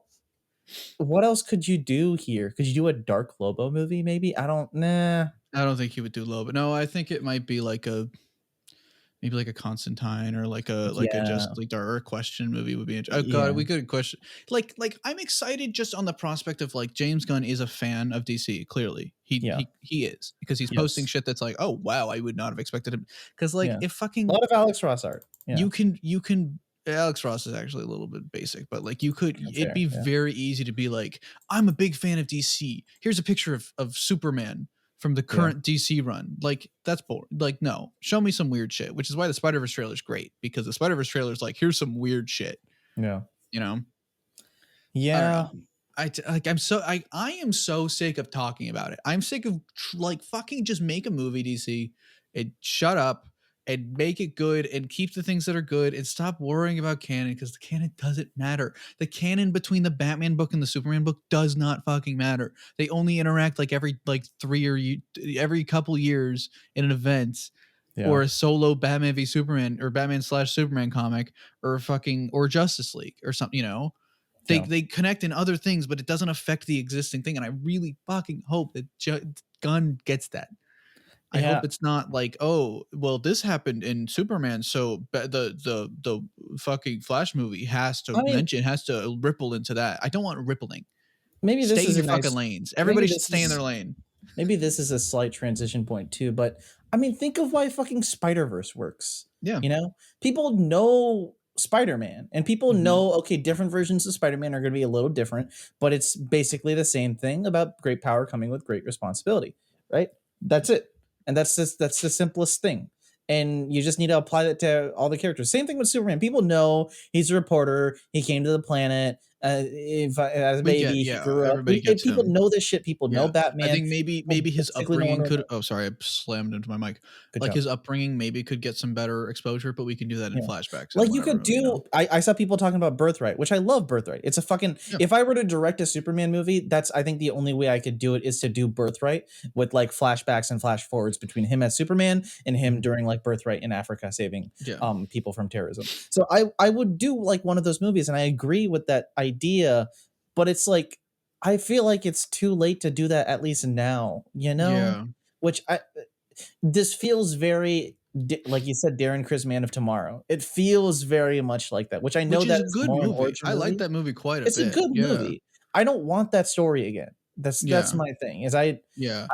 What else could you do here? Could you do a Dark Lobo movie? Maybe I don't think he would do Lobo. No, I think it might be like maybe like a Constantine or like a just like Dark Question movie would be interesting. Oh god, we could question like I'm excited just on the prospect of like James Gunn is a fan of DC. Clearly, he is because he's posting shit that's like, oh wow, I would not have expected him because like if fucking a lot of Alex Ross art, you can Alex Ross is actually a little bit basic, but like you could, That's it'd fair, be yeah. very easy to be like, I'm a big fan of DC. Here's a picture of Superman from the current DC run. Like that's boring. Like no, show me some weird shit. Which is why the Spider-Verse trailer is great, because the Spider-Verse trailer is like, here's some weird shit. Yeah. You know. Yeah. I don't know. I am so sick of talking about it. I'm sick of like fucking just make a movie, DC, and shut up and make it good and keep the things that are good and stop worrying about canon, because the canon doesn't matter. The canon between the Batman book and the Superman book does not fucking matter. They only interact like every every couple years in an event. Yeah. Or a solo Batman v Superman or Batman/Superman comic or Justice League or something, you know. They connect in other things, but it doesn't affect the existing thing. And I really fucking hope that Gunn gets that. I hope it's not like, oh, well, this happened in Superman, so the fucking Flash movie has to ripple into that. I don't want rippling. Maybe Stay this in is your a fucking nice lanes. Everybody maybe should this stay in is- their lane. Maybe this is a slight transition point too, but I mean, think of why fucking Spider-Verse works. Yeah. You know, people know Spider-Man and people know, okay, different versions of Spider-Man are going to be a little different, but it's basically the same thing about great power coming with great responsibility, right? That's it. And that's the simplest thing. And you just need to apply that to all the characters. Same thing with Superman. People know he's a reporter. He came to the planet as a baby. He grew up. Everybody gets People him. know this shit. People know Batman. I think maybe his basically know upbringing him. could. Oh, sorry, I slammed into my mic. Good Like job. his upbringing maybe could get some better exposure, but we can do that in Yeah. flashbacks. Like you could do. I saw people talking about Birthright, which I love Birthright. It's a fucking. Yeah. If I were to direct a Superman movie, that's I think the only way I could do it is to do Birthright with like flashbacks and flash forwards between him as Superman and him during like Birthright in Africa saving people from terrorism. So I would do like one of those movies, and I agree with that idea, but it's like I feel like it's too late to do that at least now, you know? Yeah. Which this feels very like you said, Darren Criss Man of Tomorrow. It feels very much like that, which I know that's a good more movie. I like that movie quite a bit. It's a good movie. I don't want that story again. That's my thing. Is I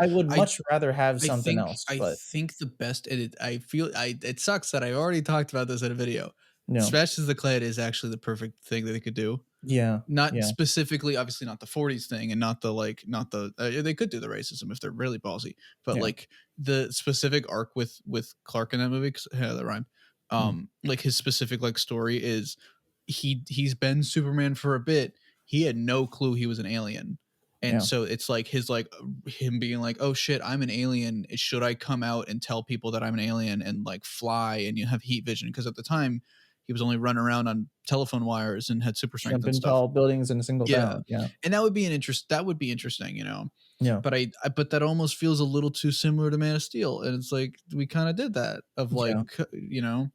would much rather have something else. I But think the best edit. It sucks that I already talked about this in a video. no. Smashes the Clad is actually the perfect thing that they could do. Yeah. Not specifically, obviously not the 40s thing, and not the they could do the racism if they're really ballsy, but like the specific arc with Clark in that movie, that rhymed. Like his specific like story is he's been Superman for a bit. He had no clue he was an alien. And so it's like him being like, oh shit, I'm an alien. Should I come out and tell people that I'm an alien and like fly and you have heat vision? Because at the time he was only running around on telephone wires and had super strength and stuff. Tall buildings in a single bound. Yeah. And that would be interesting, you know. Yeah. But that almost feels a little too similar to Man of Steel. And it's like we kind of did that of like you know.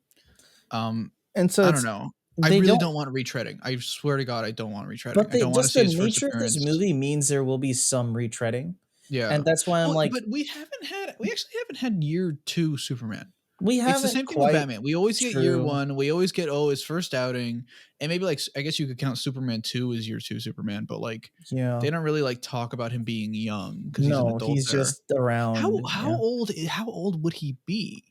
And so I don't know. I really don't want retreading. I swear to God, I don't want retreading. But I don't want to see his first nature of appearance. this movie means there will be some retreading. Yeah. And that's why I'm like, but we actually haven't had year 2 Superman. We haven't. It's the same thing with Batman. We always get year 1. We always get his first outing, and maybe like I guess you could count Superman 2 as year 2 Superman, but like they don't really like talk about him being young because he's an adult. He's just around. How old would he be?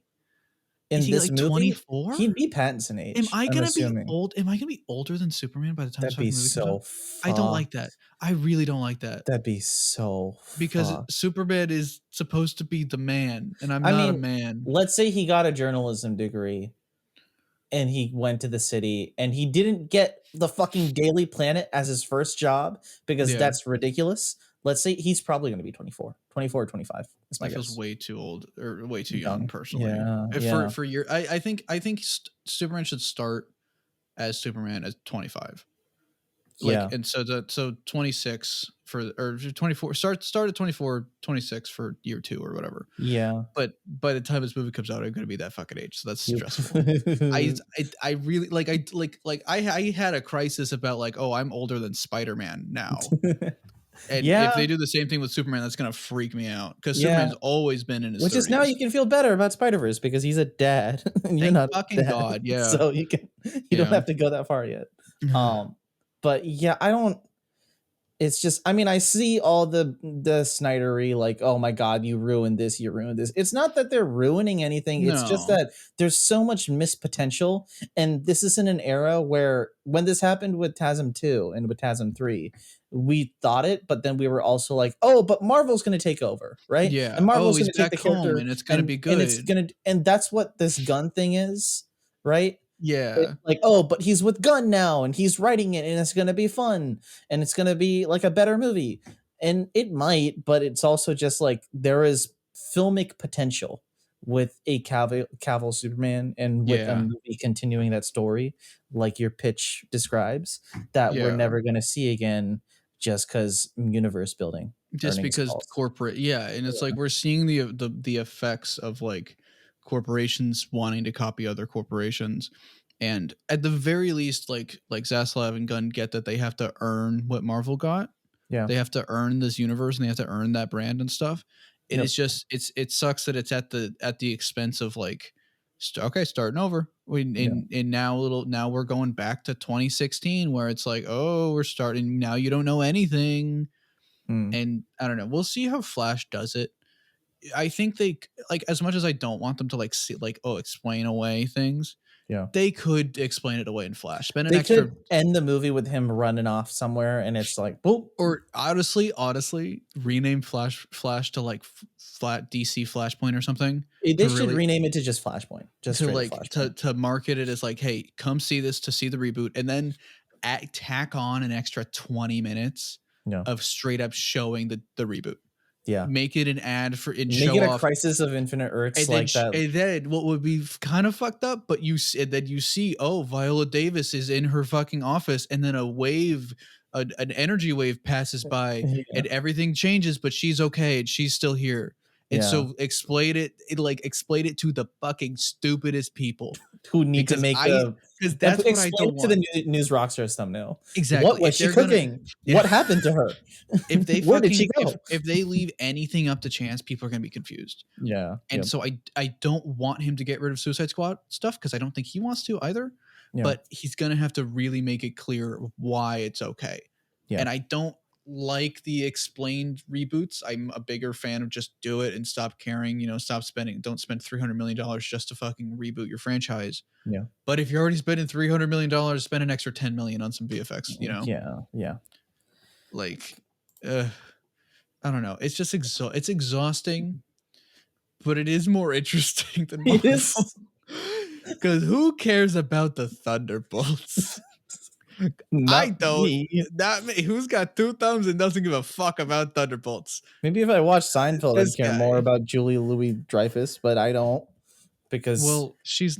In this like movie, 24? He'd be Pattinson age. Am I gonna be old? Am I gonna be older than Superman by the time That'd be movie so comes out? I don't like that. I really don't like that. That'd be so because Superman is supposed to be the man, and I'm not a man. Let's say he got a journalism degree and he went to the city and he didn't get the fucking Daily Planet as his first job because that's ridiculous. Let's say he's probably going to be 24 or 25. That's my guess. Feels way too old or way too young personally. For your, I think Superman should start as Superman as 25. And so 26 or 24 start at 24, 26 for year 2 or whatever. Yeah. But by the time this movie comes out, I'm going to be that fucking age. So that's stressful. I really I had a crisis about like, oh, I'm older than Spider-Man now. And if they do the same thing with Superman, that's gonna freak me out because Superman's always been in his 30s. Is now you can feel better about Spider-Verse because he's a dad. You're not fucking dad. God, yeah. So you don't have to go that far yet. But yeah, I don't. it's just, I mean, I see all the Snydery, like, oh my god, you ruined this, you ruined this. It's not that they're ruining anything, it's just No. that there's so much missed potential, and this is in an era where when this happened with TASM 2 and with TASM 3, we thought it, but then we were also like, oh, but Marvel's going to take over, right? Yeah. And Oh, Marvel's he's going to take back the home character, and it's gonna be and it's good. going to, and that's what this Gunn thing is, right? It's Yeah. like, oh, but he's with Gunn now and he's writing it and it's going to be fun and it's going to be like a better movie. And it might, but it's also just like there is filmic potential with a Cavill Superman and with a Yeah. movie continuing that story, like your pitch describes, that we're Yeah. never going to see again just because universe building Just earnings because calls. corporate, yeah, and it's like we're seeing the effects of like corporations wanting to copy other corporations, and at the very least, like Zaslav and Gunn get that they have to earn what Marvel got. Yeah. They have to earn this universe and they have to earn that brand and stuff. And Yep. it's just it sucks that it's at the expense of like okay, starting over. Yeah. And now we're going back to 2016 where it's like, oh, we're starting now. You don't know anything. Mm. And I don't know. We'll see how Flash does it. I think they like, as much as I don't want them to like see like, oh, explain away things, Yeah. they could explain it away in Flash. Spend an They extra, could end the movie with him running off somewhere and it's like, boop. or honestly, rename Flash to like flat DC Flashpoint or something They to should really rename it to just Flashpoint, just to straight up like Flashpoint. to market it as like, hey, come see this to see the reboot, and then tack on an extra 20 minutes Yeah, of straight up showing the reboot. yeah. Make it an ad for and Make show it a off. Crisis of Infinite Earths And then, like that. and then what would be kind of fucked up, but and then you see, oh, Viola Davis is in her fucking office, and then a wave, an energy wave passes by, Yeah, and everything changes, but she's okay and she's still here. And yeah. so explain it to the fucking stupidest people, Who need to because make a that's what I explain don't it to the want. News Rockstars thumbnail. What Exactly. was If she they're gonna, cooking? yeah. What happened to her? If they Where did she fucking go? if they leave anything up to chance, people are gonna be confused. Yeah, And yeah, so I don't want him to get rid of Suicide Squad stuff because I don't think he wants to either. yeah, But he's gonna have to really make it clear why it's okay. yeah. And I don't like the explained reboots. I'm a bigger fan of just do it and stop caring. Stop spending. Don't spend $300 million just to fucking reboot your franchise. Yeah. But if you're already spending $300 million, spend an extra $10 million on some VFX. Yeah, yeah. Like, I don't know. It's just it's exhausting, but it is more interesting than It Marvel. is Because who cares about the Thunderbolts? I not don't. me. Not me. Who's got two thumbs and doesn't give a fuck about Thunderbolts? Maybe if I watched Seinfeld, This I'd care guy. more about Julie Louis Dreyfus, but I don't because Well,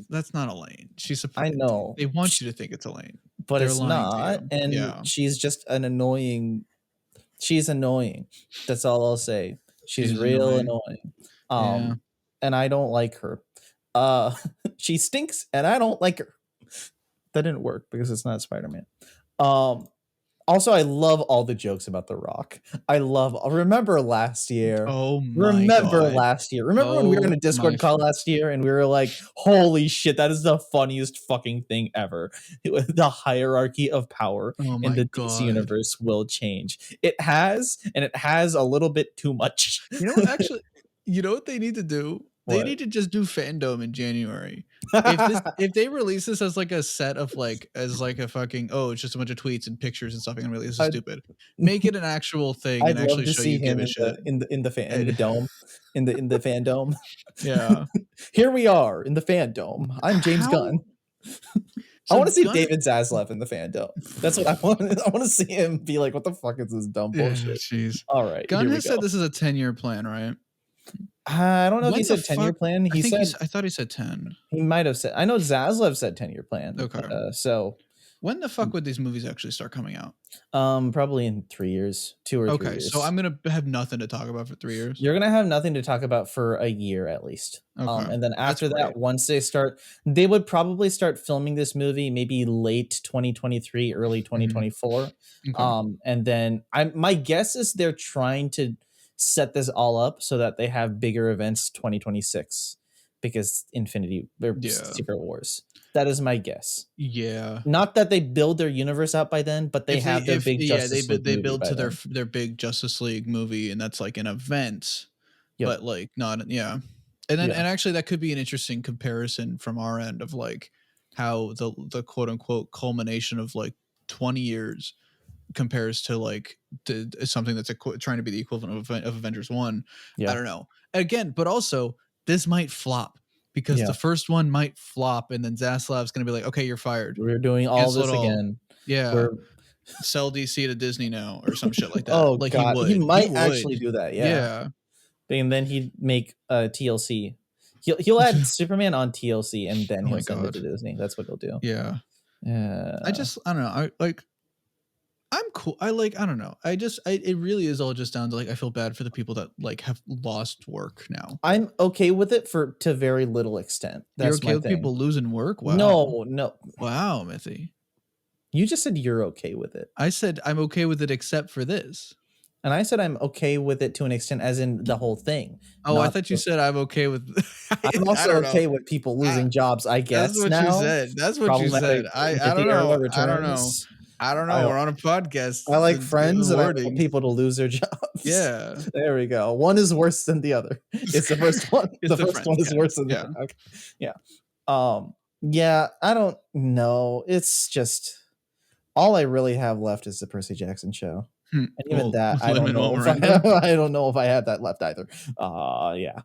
that's not Elaine. I know, They want you to think it's Elaine. but They're it's lying to not, you. and Yeah. she's just an annoying. She's annoying. That's all I'll say. She's real annoying. Yeah. And I don't like her. She stinks, and I don't like her. That didn't work because it's not Spider-Man. Also, I love all the jokes about The Rock. Remember last year? Oh my Remember God. last year? Remember when we were in a Oh Discord call last year and we were like, "Holy shit, that is the funniest fucking thing ever." The hierarchy of power Oh in my the God. DC universe will change. It has, and it has a little bit too much. Actually, you know what they need to do? They What? need to just do fandom in January. If they release this as like a set of as like a fucking, oh, it's just a bunch of tweets and pictures and stuff, and really this is stupid. Make it an actual thing I'd and love actually to show see you give him a shit. in the dome, in the fandom. Yeah. Here we are in the fandom. I'm James Gunn. I want to see David Zaslav in the fandom. That's what I want. I want to see him be like, "What the fuck is this dumb bullshit?" Jeez. All right, Gunn here we has go. said this is a 10-year plan, right? I don't know if When he the said 10-year plan. He said I thought he said 10. he might have said. I know Zaslav said 10-year plan. Okay. So when the fuck would these movies actually start coming out? probably in 3 years, 2 or 3 Okay, years. so I'm gonna have nothing to talk about for 3 years. You're gonna have nothing to talk about for a year at least. Okay. And then after That's that, once they would probably start filming this movie maybe late 2023, early 2024. Okay. And then my guess is they're trying to set this all up so that they have bigger events 2026. because Infinity or Yeah. Secret Wars. That is my guess. Yeah. Not that they build their universe out by then, but they have their big Justice League they movie build by to then. their big Justice League movie, and that's like an event, Yep. but like not yeah. And then Yeah. and actually that could be an interesting comparison from our end of like how the quote unquote culmination of like 20 years compares to like something that's trying to be the equivalent of Avengers 1. Yeah. I don't know. Again, but also this might flop because Yeah. the first one might flop and then Zaslav's going to be like, "Okay, you're fired. We're doing all Cancel this it all." again. Yeah. We're Sell DC to Disney now or some shit like that. oh Like god, he he might would. actually do that. Yeah. And then he'd make TLC. He'll add Superman on TLC and then Oh he'll my send it to God. Disney. That's what he'll do. Yeah. Yeah. I don't know. I'm cool. I don't know. It really is all just down to like, I feel bad for the people that like have lost work now. I'm okay with it to very little extent. That's You're okay my with thing. people losing work? Wow. No. Wow, Mithi. You just said you're okay with it. I said I'm okay with it except for this. And I said I'm okay with it to an extent, as in the whole thing. Oh, I thought you said I'm okay with. I'm also okay with people losing jobs. I guess that's what now. you said. That's what you said. I don't know. I don't know. I don't know. We're on a podcast. I like Friends, and I want people to lose their jobs. Yeah. There we go. One is worse than the other. It's the first one. The first one is worse than the other. Okay. Yeah. Yeah. I don't know. It's just all I really have left is the Percy Jackson show. And even that, I don't know. I don't know if I have that left either. Yeah.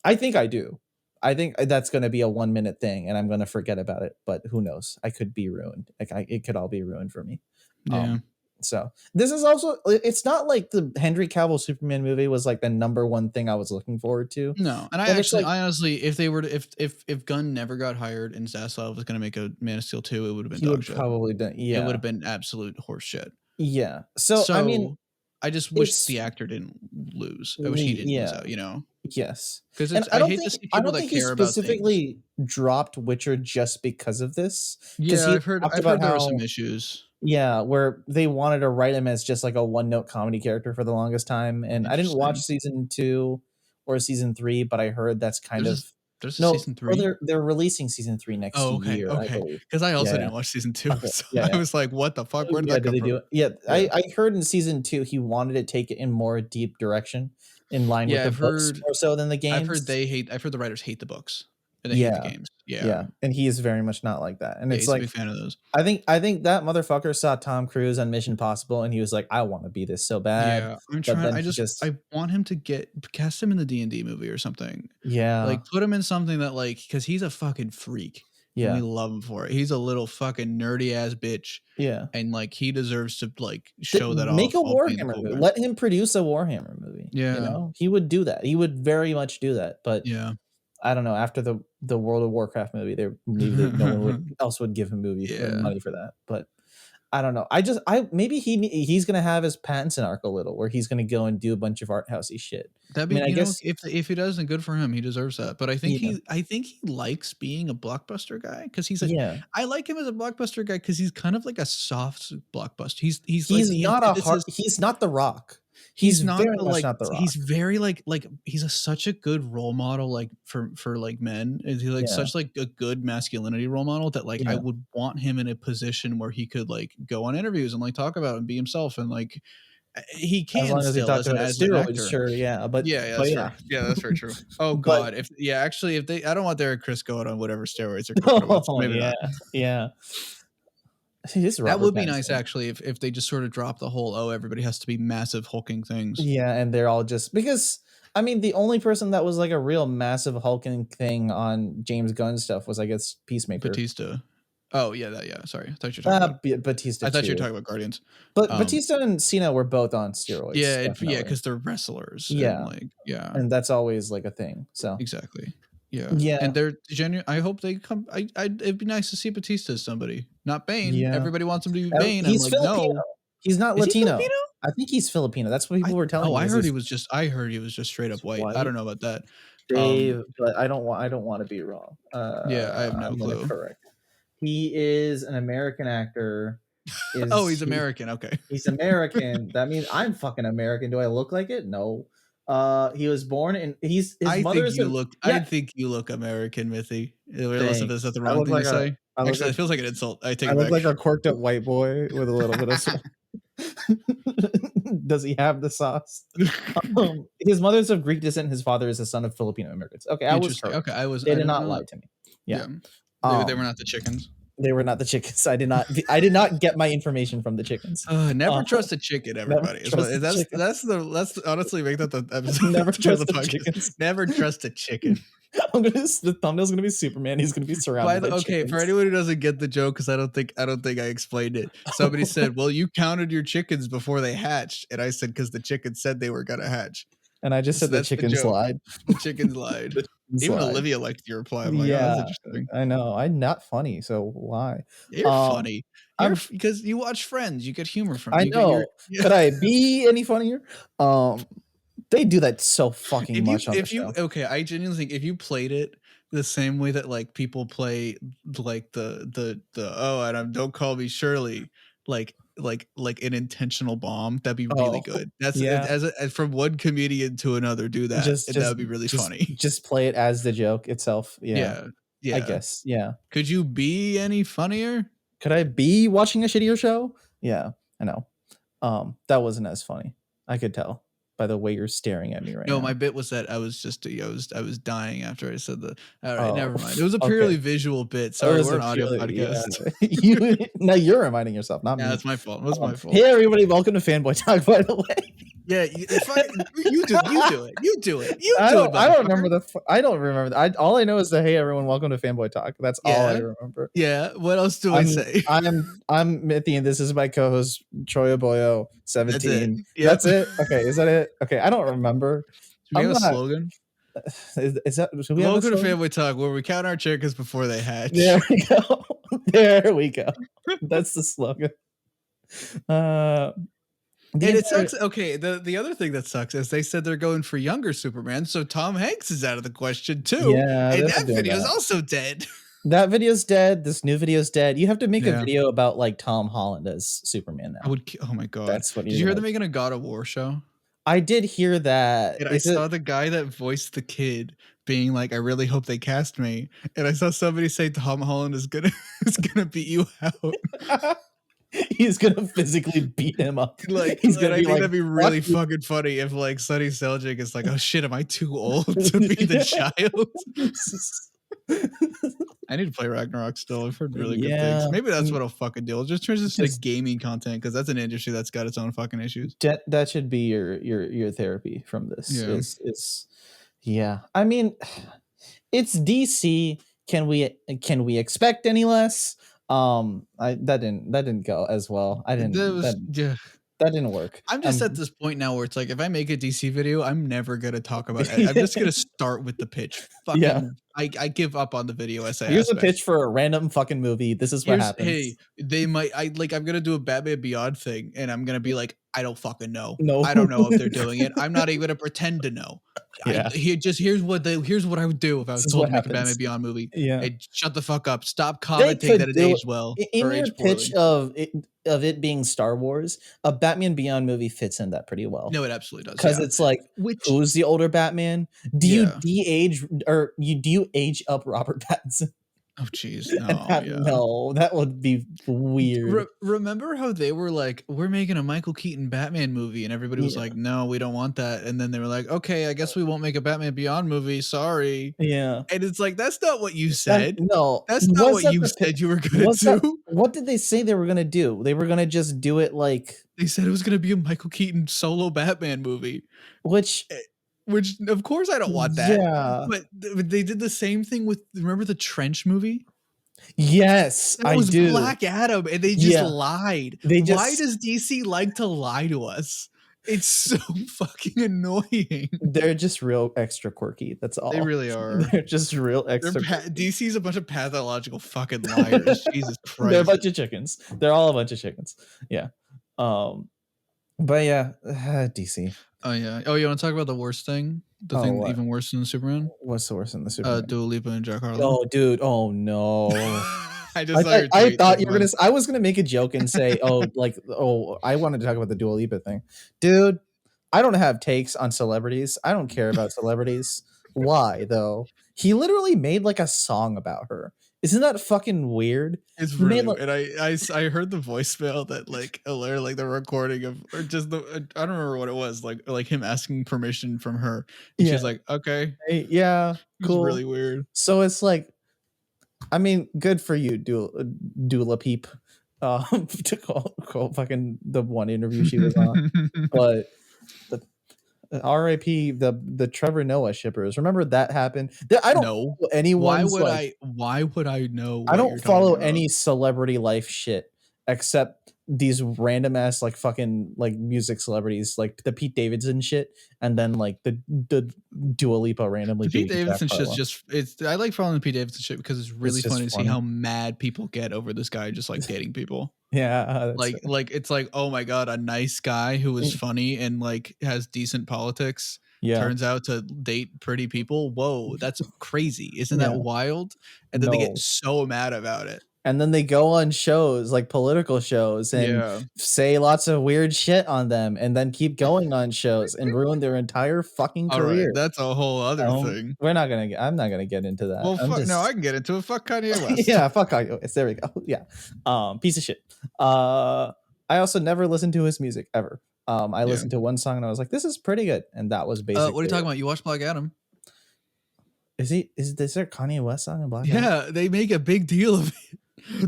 I think I do. I think that's going to be a 1 minute thing and I'm going to forget about it, but who knows? I could be ruined. Like it could all be ruined for me. Yeah. So this is also, it's not like the Henry Cavill Superman movie was like the #1 thing I was looking forward to. No. And I honestly, if they were to, if Gunn never got hired and Zaslav was going to make a Man of Steel 2, it would have been dog shit. Probably done. Yeah. It would have been absolute horse shit. Yeah. So I mean, I just wish the actor didn't lose. I wish he didn't lose out, you know? Yes. Because I hate to see people that care about things. Specifically dropped Witcher just because of this. Yeah, I've heard there were some issues. Yeah, where they wanted to write him as just like a one-note comedy character for the longest time. And I didn't watch season 2 or season 3, but I heard that's kind of... There's season 3? They're releasing season 3 next year, I believe. Because I also didn't watch season 2. Okay. So I was like, what the fuck? Where did that come from? Do it? Yeah, I heard in season 2 he wanted to take it in more deep direction in line with the books more so than the games. I've heard the writers hate the books and they hate the games. Yeah. And he is very much not like that. And it's he's like a big fan of those. I think that motherfucker saw Tom Cruise on Mission Impossible and he was like, I want to be this so bad. Yeah, I'm trying. I want him to cast him in the D&D movie or something. Yeah, like put him in something that like, because he's a fucking freak. Yeah, and we love him for it. He's a little fucking nerdy ass bitch. Yeah, and like he deserves to like show that off. Make a Warhammer movie. Let him produce a Warhammer movie. Yeah, you know, he would do that. He would very much do that. But yeah. I don't know. After the World of Warcraft movie, no one else would give him money for that. But I don't know. Maybe he's gonna have his Pattinson arc a little, where he's gonna go and do a bunch of art housey shit. That'd be, I guess, if he does, then good for him. He deserves that. But I think he likes being a blockbuster guy because he's like, I like him as a blockbuster guy because he's kind of like a soft blockbuster. He's not The Rock. He's not the, like, not the Rock. He's very like he's such a good role model like for like men. He's like such like a good masculinity role model that like I would want him in a position where he could like go on interviews and like talk about and be himself and like he can as long as he talks about steroids, sure, that's true. Yeah, that's very true. Oh god, if they, I don't want Derek Chris going on whatever steroids they're talking about. So maybe not. Yeah. That would be nice actually if they just sort of drop the whole everybody has to be massive hulking things. Yeah, and they're all just because I mean the only person that was like a real massive hulking thing on James Gunn stuff was I guess Peacemaker. Batista. Oh yeah, sorry. I thought you were talking about Batista. I thought you were talking about Guardians. But Batista and Cena were both on steroids. Yeah, because they're wrestlers. Yeah, and that's always like a thing. So exactly. Yeah, and they're genuine. I hope they come. It'd be nice to see Batista as somebody, not Bane. Yeah. Everybody wants him to be Bane. He's I'm like, Filipino. No, he's not Latino. I think he's Filipino. That's what people were telling me. I heard he was just straight up white. I don't know about that, Dave. But I don't want to be wrong. I have no clue. Correct. He is an American actor. He's American. Okay, he's American. That means I'm fucking American. Do I look like it? No. He was born in his I mother think is you a look. I yeah. think you look American, Mithi. Regardless if that's Thanks. the wrong thing to say. I look Actually, like it feels like an insult. I take I it look back. like a quirked up white boy with a little bit of Does he have the sauce? His mother's of Greek descent. His father is a son of Filipino immigrants. Okay, I was Interesting. correct. Okay, I was. They I did didn't not know lie that. to me. Yeah, Yeah. they were Um, not the chickens. they were not the chickens. I did not get my information from the chickens. Never trust a chicken, Never everybody. Is trust what the chickens. that's honestly make that the episode Never title of the trust the podcast. chickens. Never trust a chicken. The thumbnail's gonna be Superman. He's gonna be surrounded by Okay, chickens. for anyone who doesn't get the joke, because I don't think I explained it. Somebody said, "Well, you counted your chickens before they hatched," and I said, "Because the chickens said they were gonna hatch." And I just So said the that's the chickens joke. lied. The chickens lied. The chickens Even lied. Olivia liked your reply. I'm like, oh, that's Yeah, interesting. I know. I'm not funny, so why? You're funny. I'm Because you watch Friends. You get humor from. I You get your. know. Could I be any funnier? They do that so fucking much on the show. Okay, I genuinely think if you played it the same way that like people play like the oh, and don't call me Shirley, like an intentional bomb, that'd be really Oh, good. That's yeah. as from one comedian to another, do that, and that would be really funny. Just play it as the joke itself. Yeah. Yeah. I guess. Yeah. Could you be any funnier? Could I be watching a shittier show? Yeah, I know. That wasn't as funny. I could tell by the way you're staring at me right now. No, my bit was that I was just I was dying after I said the. All right, Oh, never mind. It was a purely visual bit. Sorry, we're an audio podcast. Yeah. Now you're reminding yourself, not me. Yeah, that's my fault. It was my fault. Hey everybody, welcome to Fanboy Talk. By the way, yeah, you do it. You do it. I don't remember I don't remember. All I know is that hey everyone, welcome to Fanboy Talk. That's all I remember. Yeah. What else do I say? I'm Mithi, and this is my co-host Troy Boyo, 17. That's it. Okay, is that it? Okay, I don't remember. Should we have a slogan? Is that welcome to Fanboy Talk, where we count our chickens before they hatch. There we go. There we go. That's the slogan. And it sucks. Okay, the other thing that sucks is they said they're going for younger Superman, so Tom Hanks is out of the question too. Yeah, and that video is also dead. That video's dead. This new video's dead. You have to make a video about like Tom Holland as Superman now. I would. Oh my god, that's what. Did you hear they're making a God of War show? I did hear that. And I saw the guy that voiced the kid being like, "I really hope they cast me." And I saw somebody say Tom Holland is gonna beat you out. He's gonna physically beat him up. Like he's gonna. I think that'd be really fucking funny if like Sonny Seljuk is like, "Oh shit, am I too old to be the child?" I need to play Ragnarok still. I've heard really good things. Maybe that's what I'll fucking do. I'll just transition to gaming content because that's an industry that's got its own fucking issues. That should be your therapy from this. Yeah. I mean, it's DC. Can we expect any less? That didn't go as well. That didn't work. I'm just at this point now where it's like, if I make a DC video, I'm never gonna talk about it. I'm just gonna start with the pitch. Fucking, I give up on the video essay. Here's a pitch for a random fucking movie. This is what happens. Hey, I'm gonna do a Batman Beyond thing, and I'm gonna be like, I don't fucking know. No, I don't know if they're doing it. I'm not even gonna pretend to know. Yeah. Here's what I would do if I was told to make a Batman Beyond movie. Yeah. Hey, shut the fuck up. Stop commenting that it aged well. In your pitch of it being Star Wars, a Batman Beyond movie fits in that pretty well. No, it absolutely does. Because it's like, who's the older Batman? Do you de-age or do you age up Robert Pattinson? Oh jeez, no, that would be weird. Remember how they were like, "We're making a Michael Keaton Batman movie," and everybody was like, "No, we don't want that." And then they were like, "Okay, I guess we won't make a Batman Beyond movie. Sorry." Yeah, and it's like that's not what you said. No, that's not what you said you were gonna do. What did they say they were gonna do? They were gonna just do it like they said it was gonna be a Michael Keaton solo Batman movie, which of course I don't want that. Yeah, but they did the same thing with, remember the Trench movie? Yes, that was Black Adam, and they just lied. Why does DC like to lie to us? It's so fucking annoying. They're just real extra quirky. That's all. They really are. They're just real extra. DC's a bunch of pathological fucking liars. Jesus Christ. They're a bunch of chickens. They're all a bunch of chickens. Yeah. But yeah, DC. Oh yeah. Oh, you want to talk about the worst thing? The thing even worse than the Superman? What's the worst than the Superman? Dua Lipa and Jack Harlow. Oh, dude. Oh no. I thought you were gonna. I was gonna make a joke and say, I wanted to talk about the Dua Lipa thing, dude. I don't have takes on celebrities. I don't care about celebrities. Why though? He literally made like a song about her. Isn't that fucking weird? It's He made really, like, and I heard the voicemail that like or like the recording of, or just the, I don't remember what it was, like him asking permission from her, and yeah, she's like, okay. yeah, It was cool. really weird. So it's like, I mean, good for you, Dula Peep, to call fucking the one interview she was on, but the R.I.P. the Trevor Noah shippers. Remember that happened? I don't No. follow anyone's like Why would I know I what don't you're talking follow about? any celebrity life shit except these random ass like fucking like music celebrities like the Pete Davidson shit, and then like the Dua Lipa randomly The Pete dating Jack Davidson shit's Harlow. just, it's, I like following the Pete Davidson shit because it's really It's just funny to see funny. how mad people get over this guy just like dating people. Yeah, that's Like it's like, oh my god, a nice guy who is funny and like has decent politics yeah, turns out to date pretty people. Whoa, that's crazy. Isn't yeah. that wild? And then they get No. so mad about it. And then they go on shows like political shows and Yeah. say lots of weird shit on them, and then keep going on shows and ruin their entire fucking All right, career. that's a whole other thing. We're not gonna. I'm not gonna get into that. Well, I'm fuck. No, just I can get into it. Fuck Kanye West. yeah. Fuck Kanye West. There we go. Yeah. Piece of shit. I also never listened to his music ever. I Yeah. listened to one song and I was like, this is pretty good, and that was basically. What are you talking about? You watched Black Adam? Is there a Kanye West song in Black Adam? Yeah, they make a big deal of it.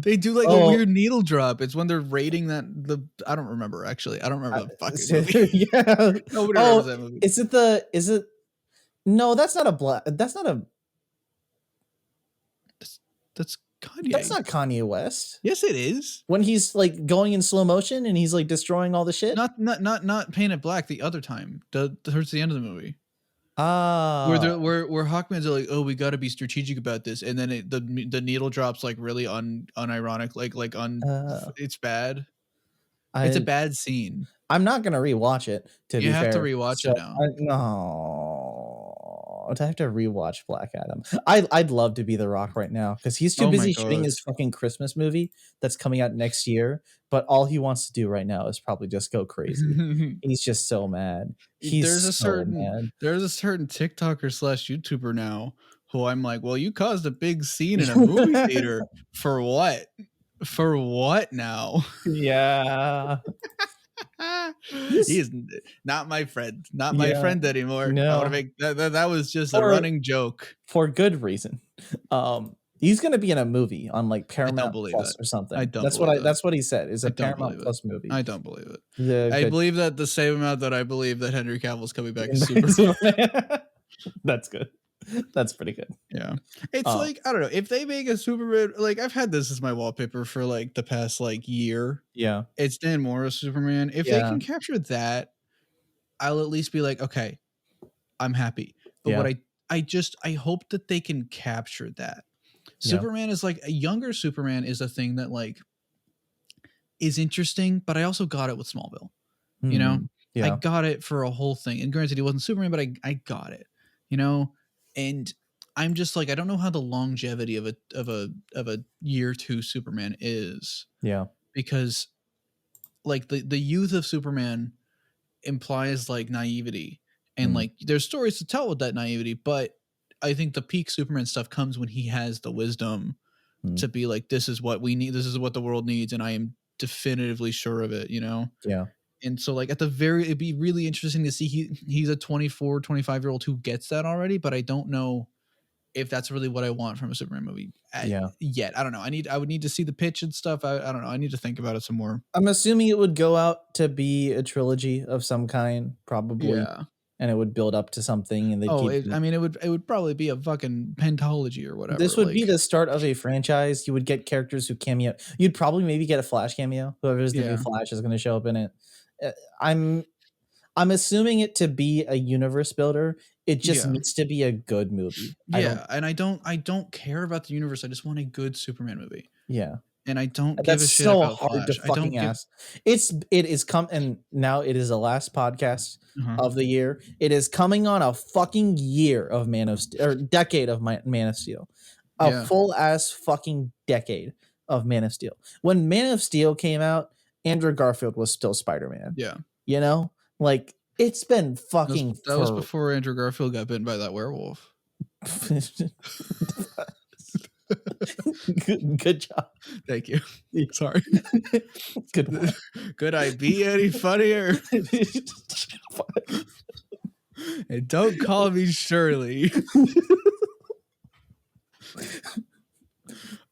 They do like a weird needle drop. It's when they're rating that I don't remember actually. I don't remember the fucking movie. Yeah. Nobody remembers that movie. Is it? No, that's not a black. That's not a. That's Kanye. That's not Kanye West. Yes, it is. When he's like going in slow motion and he's like destroying all the shit. Not Paint It Black. The other time, towards the end of the movie. Where Hawkman's like, oh, we got to be strategic about this, and then the needle drops like really unironic, it's bad. It's a bad scene. I'm not gonna rewatch it. You have to rewatch it now. No, I have to rewatch Black Adam. I'd love to be The Rock right now because he's too busy shooting his fucking Christmas movie that's coming out next year. But all he wants to do right now is probably just go crazy. He's just so mad. There's a certain TikToker / YouTuber now who I'm like, well, you caused a big scene in a movie theater for what? For what now? Yeah. He is not my friend. Not my friend anymore. No. I want to make that was just a running joke. For good reason. He's gonna be in a movie on like Paramount Plus or something. That's what he said. Is a Paramount Plus movie. I don't believe it. I believe that the same amount that I believe that Henry Cavill's coming back as Superman. That's good. That's pretty good. Yeah. It's like, I don't know, if they make a Superman, like I've had this as my wallpaper for like the past like year. Yeah. It's Dan Morris Superman. If they can capture that, I'll at least be like, okay, I'm happy. But what I hope that they can capture that. Superman is like, a younger Superman is a thing that like is interesting, but I also got it with Smallville. You know? I got it for a whole thing. And granted, he wasn't Superman, but I got it. You know? And I'm just like, I don't know how the longevity of a year 2 Superman is. Yeah. Because like the youth of Superman implies like naivety, and like there's stories to tell with that naivety, but I think the peak Superman stuff comes when he has the wisdom to be like, this is what we need, this is what the world needs, and I am definitively sure of it, you know? Yeah. And so like it'd be really interesting to see he's a 24, 25-year-old who gets that already, but I don't know if that's really what I want from a Superman movie yet. I don't know. I would need to see the pitch and stuff. I don't know. I need to think about it some more. I'm assuming it would go out to be a trilogy of some kind, probably. Yeah. And it would build up to something, and it would probably be a fucking pentology or whatever. This would be the start of a franchise. You would get characters who cameo. You'd probably maybe get a Flash cameo. Whoever's the new Flash is going to show up in it. I'm assuming it to be a universe builder. It just needs to be a good movie. I don't care about the universe. I just want a good Superman movie. Yeah. And I don't give a shit about Flash. Hard to fucking ask. It is and now it is the last podcast of the year. It is coming on a fucking year of Man of Steel, or decade of Man of Steel. A full ass fucking decade of Man of Steel. When Man of Steel came out, Andrew Garfield was still Spider-Man. Yeah. You know? Like It's been fucking That was before Andrew Garfield got bitten by that werewolf. Good job. Thank you. Sorry. Good one. Could I be any funnier? And don't call me Shirley.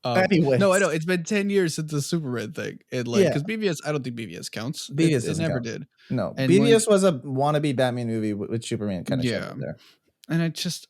Anyway, no, I know it's been 10 years since the Superman thing, and like because BVS, I don't think BVS counts. BVS It never count. did. No, and BVS was a wannabe Batman movie with Superman kind of shit yeah, in there. And it's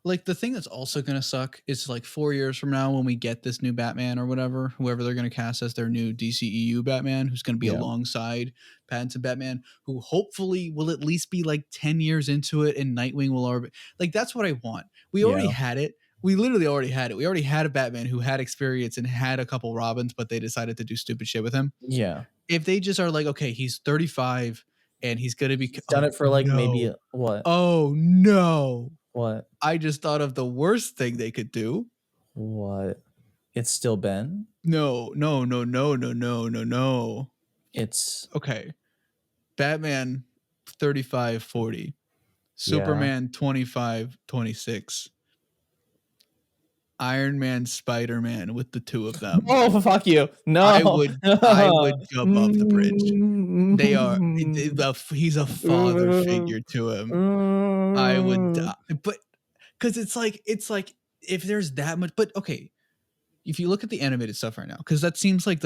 like the thing that's also gonna suck is like 4 years from now when we get this new Batman or whatever, whoever they're gonna cast as their new DCEU Batman, who's gonna be alongside Pattinson Batman, who hopefully will at least be like 10 years into it, and Nightwing will already like that's what I want. We already had it. We literally already had it. We already had a Batman who had experience and had a couple Robins, but they decided to do stupid shit with him. Yeah. If they just are like, okay, he's 35 and he's gonna be done it for like maybe what? Oh no. What? I just thought of the worst thing they could do. What? It's still Ben? No. It's okay. Batman 35, 40. Superman 25, 26. Iron Man, Spider-Man with the two of them. Oh, fuck you. No. I would jump off the bridge. They are he's a father figure to him. I would die. But because it's like if there's that much, but okay, if you look at the animated stuff right now, because that seems like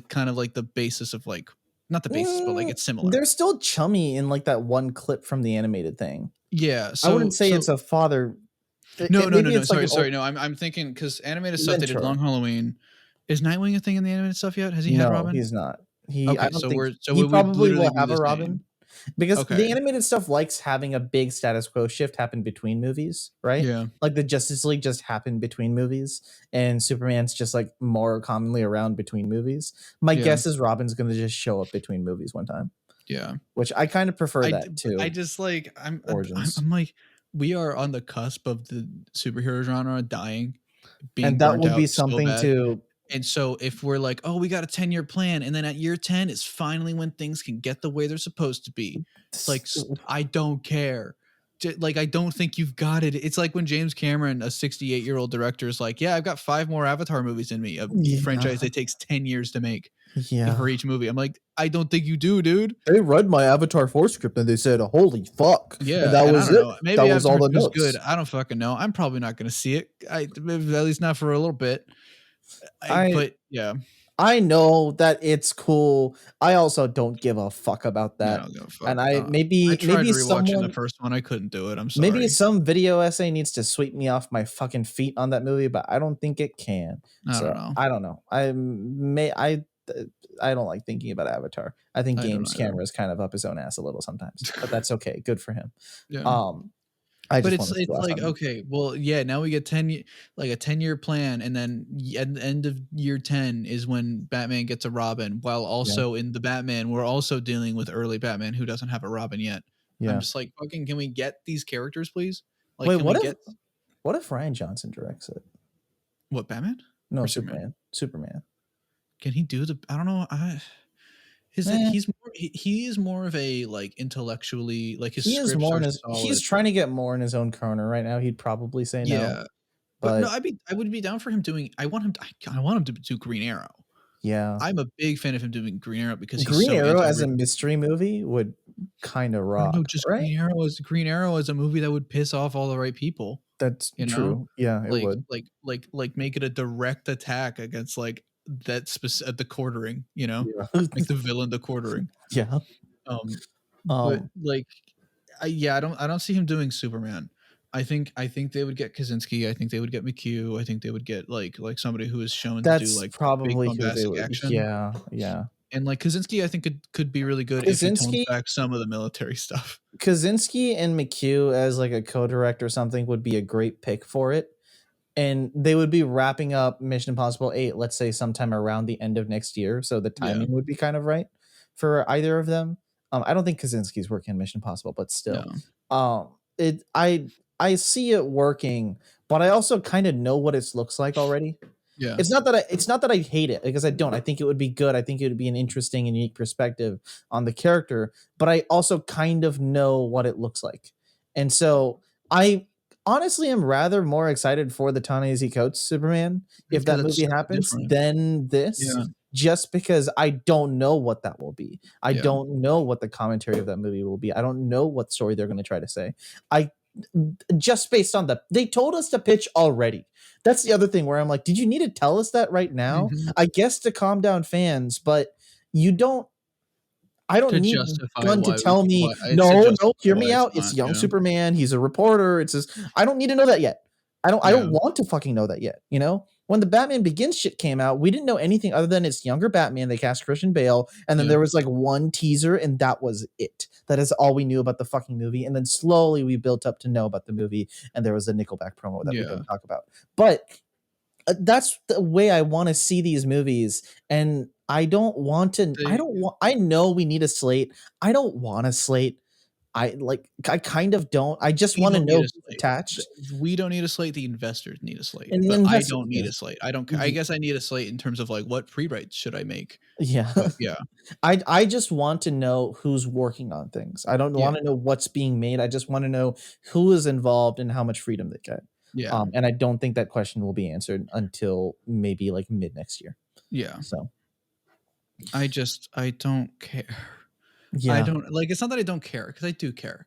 kind of like the basis of like not the basis, but like it's similar. They're still chummy in like that one clip from the animated thing. Yeah, so I wouldn't say it's a father. No. Sorry. No, I'm thinking because animated stuff they did Long Halloween. Is Nightwing a thing in the animated stuff yet? Has he had Robin? No, he's not. Okay, I don't think he probably will have a Robin. Because the animated stuff likes having a big status quo shift happen between movies, right? Yeah. Like the Justice League just happened between movies, and Superman's just like more commonly around between movies. My guess is Robin's going to just show up between movies one time. Yeah. Which I kind of prefer that too. I just like I'm like we are on the cusp of the superhero genre dying, and that would be something to. And so if we're like, oh, we got a 10-year plan, and then at year 10 is finally when things can get the way they're supposed to be. Like, I don't care. Like, I don't think you've got it. It's like when James Cameron, a 68-year-old director, is like, yeah, I've got 5 more Avatar movies in me, a franchise that takes 10 years to make for each movie. I'm like, I don't think you do, dude. They read my Avatar 4 script and they said, holy fuck. Yeah, and that was it. Maybe that was all the notes. Good. I don't fucking know. I'm probably not going to see it. At least not for a little bit. But yeah, I know that it's cool. I also don't give a fuck about that. And I tried rewatching the first one. I couldn't do it. I'm sorry. Maybe some video essay needs to sweep me off my fucking feet on that movie, but I don't think it can. I don't know. I don't like thinking about Avatar. I think James Cameron is kind of up his own ass a little sometimes, but that's okay. Good for him. Yeah. But it's like, okay, well, yeah, now we get a 10-year plan, and then at the end of year 10 is when Batman gets a Robin, while also in the Batman, we're also dealing with early Batman who doesn't have a Robin yet. I'm just like, fucking, can we get these characters, please? Like, wait, what if Rian Johnson directs it? What, Batman? No, Superman. Can he do I don't know. He is more of a like intellectually like his scripts are solid. He's trying to get more in his own corner right now. He'd probably say no. Yeah. But no, I would be down for him doing I want him to do Green Arrow. Yeah. I'm a big fan of him doing Green Arrow because Green Arrow as a mystery movie would kind of rock. No, just right? Green Arrow is a movie that would piss off all the right people. That's true. Yeah, it would. Like make it a direct attack against like that specific the quartering, like the villain, the quartering. Yeah. But like, I don't see him doing Superman. I think they would get Kaczynski. I think they would get McHugh. I think they would get like somebody who is shown to do like probably big bombastic action. Yeah. And like Kaczynski, I think could be really good if he tones back some of the military stuff. Kaczynski and McHugh as like a co-direct or something would be a great pick for it. And they would be wrapping up Mission Impossible 8, let's say sometime around the end of next year. So the timing would be kind of right for either of them. I don't think Kaczynski's working on Mission Impossible, but still. I see it working, but I also kind of know what it looks like already. Yeah. It's not that I hate it, because I don't. I think it would be good. I think it would be an interesting and unique perspective on the character, but I also kind of know what it looks like. And so I honestly am rather more excited for the Ta-Nehisi Coates Superman, if Because that that's movie so happens, different. than this, Yeah. just because I don't know what that will be. I Yeah. don't know what the commentary of that movie will be. I don't know what story they're going to try to say. Just based on they told us to pitch already. That's the other thing where I'm like, did you need to tell us that right now? Mhm. I guess to calm down fans, but you don't. I don't To need justify Gunn to why tell me, it's to no, justify hear why me it's out. It's not, young yeah. Superman. He's a reporter. It's his. I don't need to know that yet. I don't Yeah. want to fucking know that yet. You know, when the Batman Begins shit came out, we didn't know anything other than it's younger Batman. They cast Christian Bale, and then Yeah. there was like one teaser, and that was it. That is all we knew about the fucking movie. And then slowly we built up to know about the movie, and there was a Nickelback promo that we Yeah. don't talk about. But that's the way I want to see these movies, and I don't want to. I know we need a slate. I don't want a slate. I kind of don't. I just We want to don't know need a who's slate. attached. We don't need a slate, the investors need a slate, And the but I investors, don't need yeah. a slate. I don't I guess I need a slate in terms of, like, what pre-writes should I make? Yeah. But, yeah. I just want to know who's working on things. I don't Yeah. want to know what's being made. I just want to know who is involved and how much freedom they get. Yeah. And I don't think that question will be answered until maybe like mid next year. Yeah. So I don't care. I yeah, don't like, it's not that I don't care, because I do care.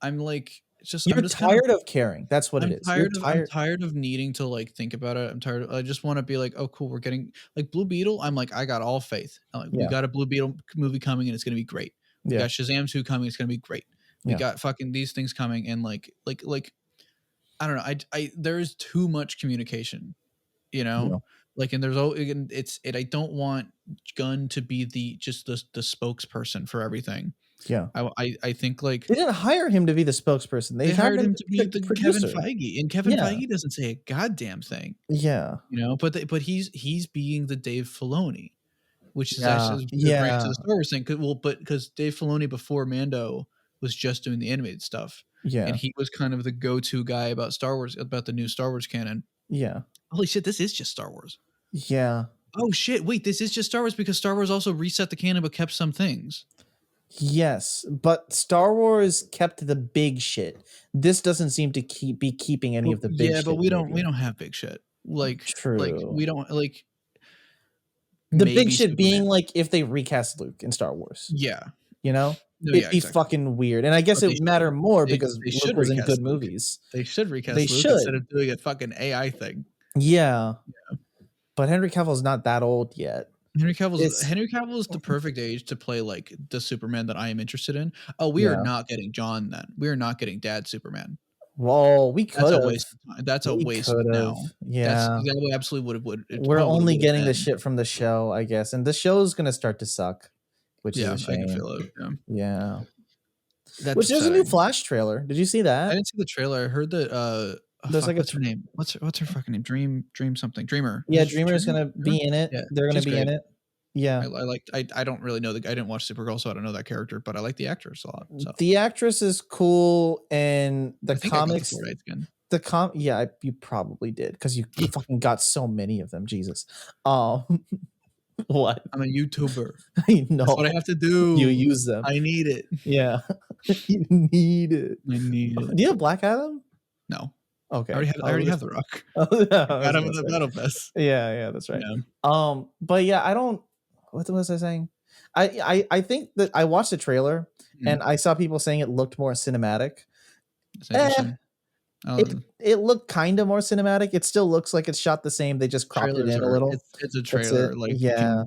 I'm like, you're I'm just kind of tired of caring. That's what it is. You're I'm tired. tired of needing to, like, think about it. I just wanna be like, "Oh, cool, we're getting" like, Blue Beetle, I'm like, I got all faith. I'm like, we Yeah. got a Blue Beetle movie coming, and it's gonna be great. We Yeah. got Shazam 2 coming, it's gonna be great. We Yeah. got fucking these things coming, and, like, I don't know, I there is too much communication, you know? Yeah. Like, and I don't want Gunn to be just the spokesperson for everything. Yeah. I think, like, They didn't hire him to be the spokesperson. They hired hired him him to to be be the the Kevin producer. Feige, and Kevin Yeah. Feige doesn't say a goddamn thing, Yeah. you know. But he's being the Dave Filoni, which is Yeah. actually to bring it to the Star Wars thing. Because Dave Filoni before Mando was just doing the animated stuff, Yeah. and he was kind of the go-to guy about Star Wars, about the new Star Wars canon. Yeah. Holy shit, this is just Star Wars. Yeah. Oh shit, wait, this is just Star Wars, because Star Wars also reset the canon but kept some things. Yes, but Star Wars kept the big shit. This doesn't seem to be keeping any of the big shit. But we don't maybe. have big shit. Like True. we don't like The big maybe shit Superman. being like if they recast Luke in Star Wars. Yeah. You know? No, It'd yeah, be exactly. fucking weird. And I guess But it would matter more because they Luke should was in recast good Luke. movies. They should recast They Luke should. instead of doing a fucking AI thing. Yeah. But Henry Cavill's not that old yet. Henry Cavill is the perfect age to play, like, the Superman that I am interested in. Oh, we are Yeah. not getting John then. We are not getting Dad Superman. Well, we That's could a have. waste of time. That's a waste now. Yeah. That absolutely would have. We're only getting the shit from the show, I guess. And the show's gonna start to suck, which is a shame. I can feel it. Yeah. That's Which there's a new Flash trailer. Did you see that? I didn't see the trailer. I heard that There's like what's her name? What's her fucking name? Dream something. Dreamer. Yeah, Dreamer's gonna be in it. Yeah, they're gonna be in it. Yeah. I don't really know I didn't watch Supergirl, so I don't know that character, but I like the actress a lot. So. The actress is cool, and the comics. Yeah, you probably did because you fucking got so many of them. Jesus. What? I'm a YouTuber. I know. That's what I have to do. You use them. I need it. Yeah. You need it. I need it. Do you have Black Adam? No. Okay. I already have The Rock. Adam in the Battle Pass. Yeah, that's right. Yeah. But yeah, I don't. What was I saying? I think that I watched the trailer and I saw people saying it looked more cinematic. It looked kind of more cinematic. It still looks like it's shot the same. They just cropped it in a little. It's a trailer. Like, yeah.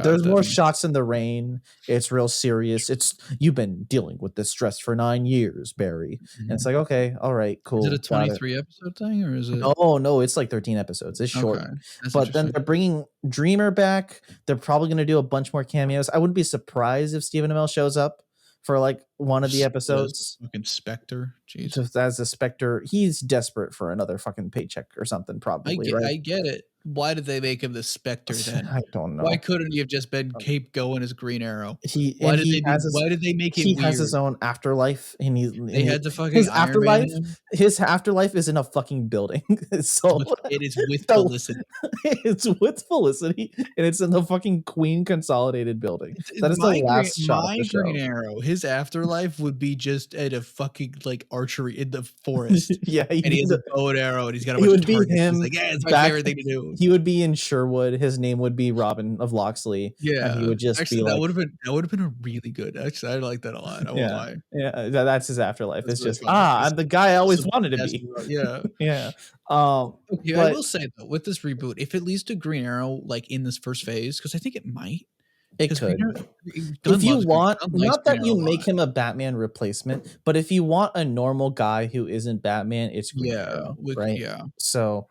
There's more shots in the rain. It's real serious. You've been dealing with this stress for 9 years, Barry. And it's like, okay, all right, cool. Is it a 23 episode thing, or is it? No, it's like 13 episodes. It's short. Okay. But then they're bringing Dreamer back. They're probably going to do a bunch more cameos. I wouldn't be surprised if Stephen Amell shows up for like one of the episodes. Fucking Spectre. Just as a Spectre. He's desperate for another fucking paycheck or something, probably. I get it. why did they make him the Spectre then? I don't Why know. couldn't he have just been Cape Going as Green Arrow? He Why and did he they do? has his Why did they make it he has his weird? own afterlife, and They had to fucking his Iron Man afterlife him. his afterlife is in a fucking building. So It is with so Felicity. it's with Felicity, and it's in the fucking Queen Consolidated building. That is the last shot of the My Green show. Arrow, his afterlife would be just at a fucking like archery in the forest. Yeah, And he has a bow and arrow and he's got a he bunch of would be targets. He's him like, yeah, it's my back. favorite thing to do. He would be in Sherwood. His name would be Robin of Locksley, and he Yeah. would just Actually, be like, that would have been a really good. Actually, I like that a lot. I won't yeah, lie. yeah. That's his afterlife. That's It's really just funny. It's I'm the guy I always some wanted to yes, be. yeah. Yeah. Okay, I But will say though, with this reboot, if it leads to Green Arrow like in this first phase, because I think it might, it because Green could. Arrow, If you want, Gunn likes not Green that Arrow you a lot. make him a Batman replacement, but if you want a normal guy who isn't Batman, it's Green Arrow, right? Yeah. So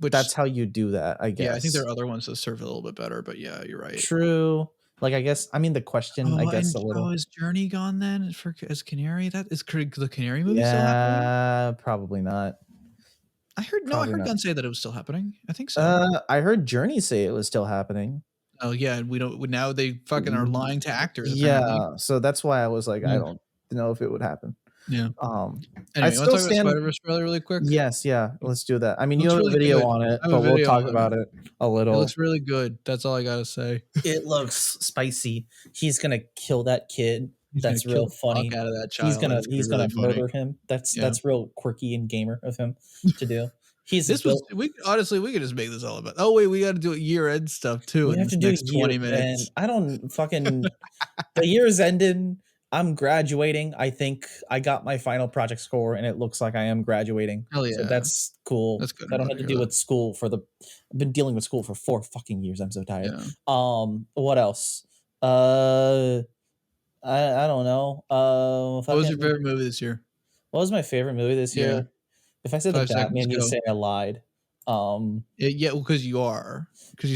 Which that's how you do that, I yeah, I think there guess. are other ones that serve a little bit better, but yeah, you're right. True. Like, I guess, I mean, the question, I guess, a little. Is Journey gone then for as Canary? That is the Canary movie still happening? Yeah, probably not. I heard Probably not. Gunn say that it was still happening. I think so. I heard Journey say it was still happening. Oh yeah, and we don't now they fucking are lying to actors apparently. Yeah, so that's why I was like, I Yeah. don't know if it would happen. Yeah. I Anyway, you want to still talk about stand. Spider-Verse trailer really quick? Yes, yeah, let's do that. I mean, It you looks have a really video good. on it, I have a but we'll video talk on it. about it a It little. looks really good. That's all I gotta say. It looks spicy. He's gonna kill that kid. He's That's gonna kill real the funny. fuck out of that He's child. gonna It's gonna be really funny. murder him. That's Yeah. real quirky and gamer of him to do. He's This was we honestly we could just make this all about. Oh wait, we got to do year-end stuff too we in have this to do next 20 year minutes. end. I don't fucking the year's ended. I'm graduating. I think I got my final project score, and it looks like I am graduating. Hell yeah. So that's cool. That's good. I I'm don't glad have to to deal hear with school I've been dealing with school for 4 fucking years. I'm so tired. Yeah. What else? I don't know. What was your favorite movie this year? What was my favorite movie this Yeah. year? If I said the 5 seconds, Batman, you'd go. say I lied. Yeah, well, because you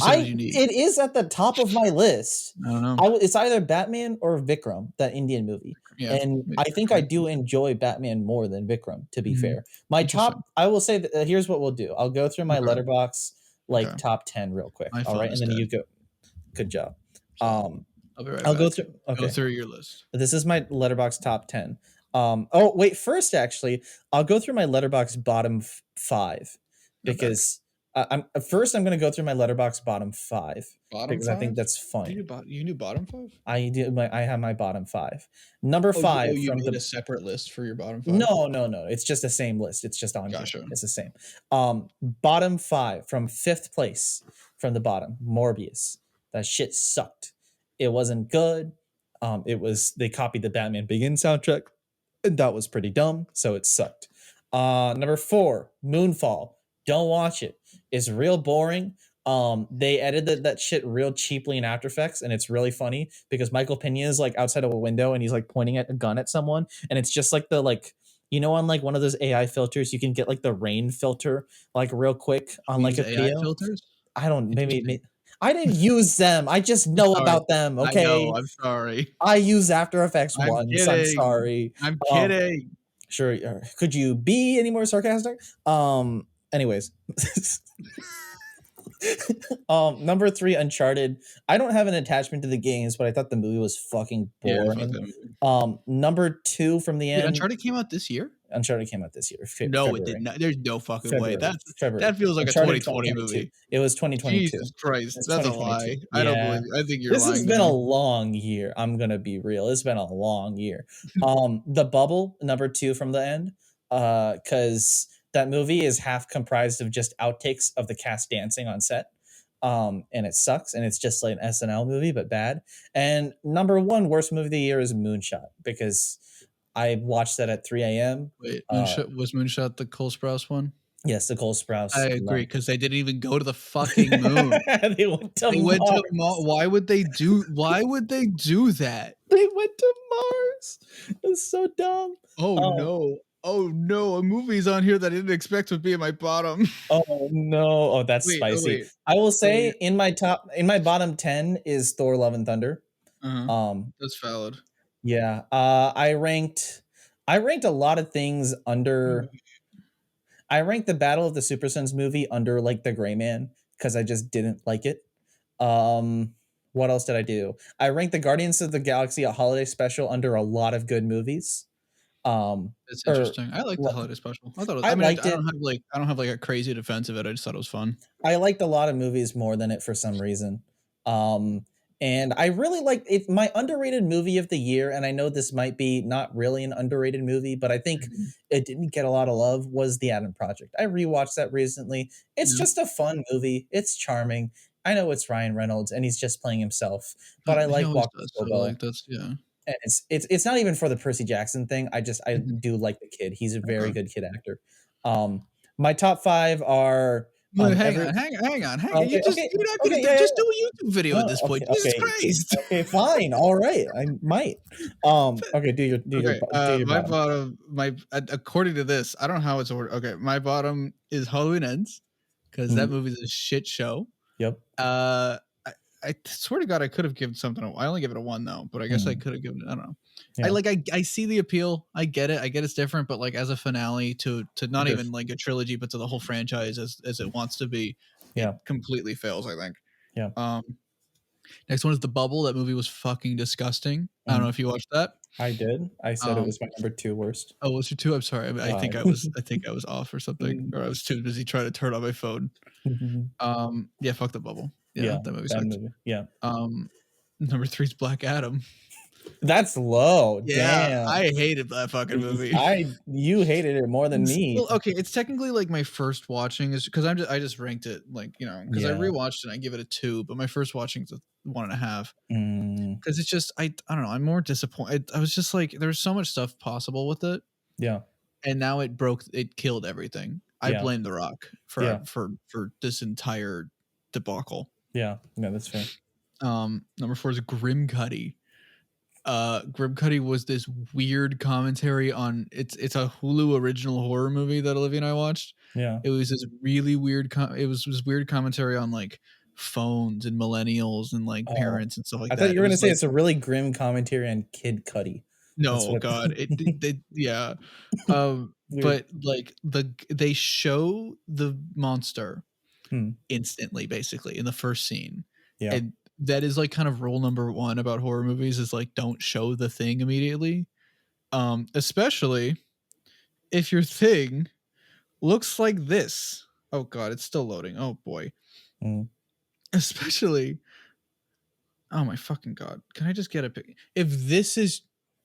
said it was unique. It is at the top of my list. I don't know. It's either Batman or Vikram, that Indian movie. Yeah, And maybe I think I Vikram. do enjoy Batman more than Vikram, to be Mhm. fair. My top, I will say that here's what we'll do. I'll go through my Okay. Letterbox Okay. top 10 real quick. My All phone right, and is then dead. you go. Good job. So, I'll be right I'll back. go through. Okay. Go through your list. This is my Letterbox top 10. Oh wait, first actually, I'll go through my Letterbox bottom 5 because I'm going to go through my Letterbox bottom 5 because I think that's funny. You knew bottom 5? I have my bottom 5. Number 5 you from made a separate list for your bottom 5? No. It's just the same list. It's just on here. Gotcha. It's the same. Bottom 5 from 5th place from the bottom. Morbius. That shit sucked. It wasn't good. They copied the Batman Begins soundtrack, and that was pretty dumb, so it sucked. Number 4, Moonfall. Don't watch it. It's real boring. They edited that shit real cheaply in After Effects, and it's really funny because Michael Pena is like outside of a window and he's like pointing at a gun at someone, and it's just like on like one of those AI filters, you can get like the rain filter like real quick on like a AI video. filters? I don't maybe I didn't use them. I just know about them. Okay. I know, I'm sorry. I use After Effects I'm once. kidding. I'm sorry. I'm kidding. Sure. Could you be any more sarcastic? Anyways. Number 3, Uncharted. I don't have an attachment to the games, but I thought the movie was fucking boring. Number 2 from the end. Uncharted came out this year? Uncharted came out this year. No, February. it did not. There's no fucking way. That feels like Uncharted a 2020 movie. It was 2022. Jesus Christ, that's a lie. Yeah. I don't believe you. I think you're this lying. This has been a long year. I'm gonna be real. It's been a long year. The Bubble, number 2 from the end, because that movie is half comprised of just outtakes of the cast dancing on set. And it sucks, and it's just like an SNL movie, but bad. And number 1 worst movie of the year is Moonshot, because I watched that at 3 a.m. Wait, was Moonshot the Cole Sprouse one? Yes, the Cole Sprouse. I agree, because they didn't even go to the fucking moon. They went to Mars. Why would they do that? They went to Mars. It's so dumb. No. Oh no, a movie's on here that I didn't expect would be in my bottom. Oh no. Oh, that's spicy. I will say in my bottom 10 is Thor Love and Thunder. That's valid. Yeah. I ranked a lot of things under. I ranked the Battle of the Super Sons movie under like the Gray Man, because I just didn't like it. What else did I do? I ranked the Guardians of the Galaxy a holiday special under a lot of good movies. It's Or interesting. I like the holiday special. I thought. I I mean, liked I it. don't have a crazy defense of it. I just thought it was fun. I liked a lot of movies more than it for some reason. Um, and I really liked it. My underrated movie of the year, and I know this might be not really an underrated movie, but I think Mhm. it didn't get a lot of love, was The Adam Project. I rewatched that recently. It's Yeah. just a fun movie. It's charming. I know it's Ryan Reynolds and he's just playing himself, but I He like always Walker does. So Scobell. like that's yeah. And it's not even for the Percy Jackson thing. I Mhm. do like the kid. He's a very Okay. good kid actor. My top five are Wait, hang every on, hang on. okay, okay, You're not gonna okay, yeah, just yeah. do a YouTube video at Oh, this point. okay, Jesus okay, Christ. okay, fine, all right. I might. Okay, Okay, do your my bottom. bottom, according to this, I don't know how it's ordered. Okay, my bottom is Halloween Ends because that Mhm. movie's a shit show. Yep. Uh, I swear to God, I could have given something. I only give it a 1 though, but I guess I Mhm. could have given it. I don't know. Yeah. I see the appeal. I get it. I get it's different, but like as a finale to not This. even like a trilogy, but to the whole franchise as it wants to be, it Yeah. completely fails. I think. Yeah. Um, Next one is The Bubble. That movie was fucking disgusting. I don't know Mhm. if you watched that. I did. I said it Um, was my number 2 worst. oh, was you two? I'm sorry. I Uh, think I think I was off or something, mhm. or I was too busy trying to turn on my phone. Yeah, fuck The Bubble. Yeah, Yeah, that movie bad sucked. movie. Yeah. Number three is Black Adam. That's low. Yeah, Damn. I hated that fucking movie. You hated it more than me. Well, okay, it's technically like my first watching is because I just ranked it like because I Yeah. rewatched it and I give it a 2, but my first watching is a 1.5 Mm, because it's just I don't know, I'm more disappointed. I was just like there's so much stuff possible with it, yeah. and now it killed everything. I Yeah. blame The Rock Yeah. for this entire debacle. Yeah. Yeah, that's fair. Number 4 is Grim Cuddy. Grim Cuddy was this weird commentary on it's a Hulu original horror movie that Olivia and I watched. Yeah. It was this really weird it was this weird commentary on like phones and millennials and like Oh, parents and stuff like I thought that. you It were gonna was say like it's a really grim commentary on Kid Cudi. That's no what god, yeah. weird. But like they show the monster Hmm. instantly basically in the first scene. Yeah. And that is like kind of rule number 1 about horror movies is like don't show the thing immediately. Especially if your thing looks like this. Oh god, it's still loading. Oh boy. Mm. Especially oh my fucking god. Can I just get a pic? If this is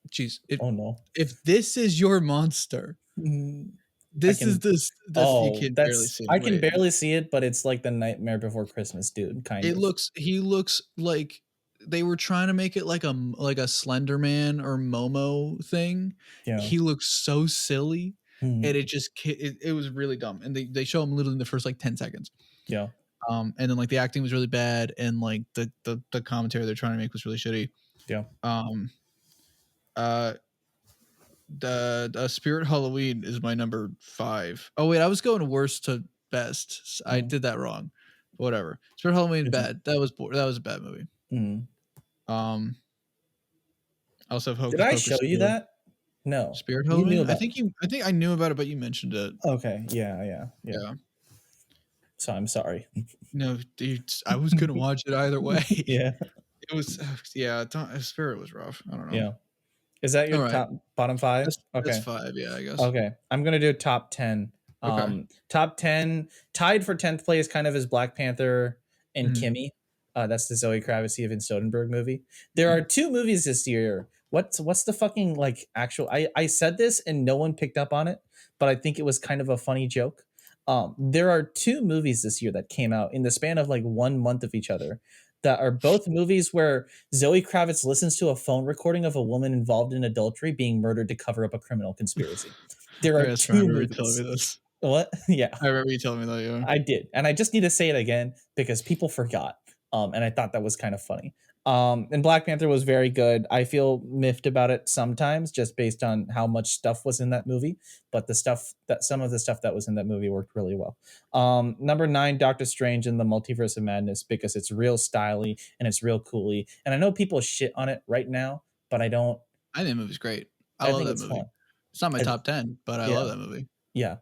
jeez, Oh no. if this is your monster, Mm. I this is can this you can barely see it. I can Wait. barely see it, but it's like the Nightmare Before Christmas dude, kind of. He looks like they were trying to make it like a Slender Man or Momo thing. Yeah. He looks so silly, Mhm. and it was really dumb. And they show him literally in the first like 10 seconds. Yeah. And then like the acting was really bad, and like the commentary they're trying to make was really shitty. Yeah. Um, uh, the Spirit Halloween is my number 5. Oh wait, I was going worst to best. I Mm. did that wrong. Whatever. Spirit Halloween Did you bad. That was a bad movie. mm. Um, I also have Did Hocus I Pocus show you 2. that? No. Spirit You knew Halloween? about I think I knew about it, but you mentioned it. Okay. Yeah, yeah, yeah. Yeah. So I'm sorry. No, dude, I was gonna watch it either way. Yeah. It was yeah, Spirit was rough. I don't know. Yeah. Is that your All right. bottom 5? That's Okay. 5, yeah, I guess. Okay. I'm going to do top 10. Okay. Top 10 tied for 10th place kind of is Black Panther and Mhm. Kimmy. That's the Zoe Kravitz Steven Soderbergh movie. There are 2 movies this year. What's the fucking like actual I said this and no one picked up on it, but I think it was kind of a funny joke. There are 2 movies this year that came out in the span of like 1 month of each other that are both movies where Zoe Kravitz listens to a phone recording of a woman involved in adultery being murdered to cover up a criminal conspiracy. There are Yes, I 2 remember you telling movies. me this. What? Yeah, I remember you telling me that, yeah. I did. And I just need to say it again because people forgot. And I thought that was kind of funny. And Black Panther was very good. I feel miffed about it sometimes just based on how much stuff was in that movie, but some of the stuff that was in that movie worked really well. Number 9, Doctor Strange in the Multiverse of Madness, because it's real styly and it's real coolly. And I know people shit on it right now, but I don't. I think the movie's great. I I love think that it's movie. fun. It's not my I, top 10, but I yeah, love that movie. yeah.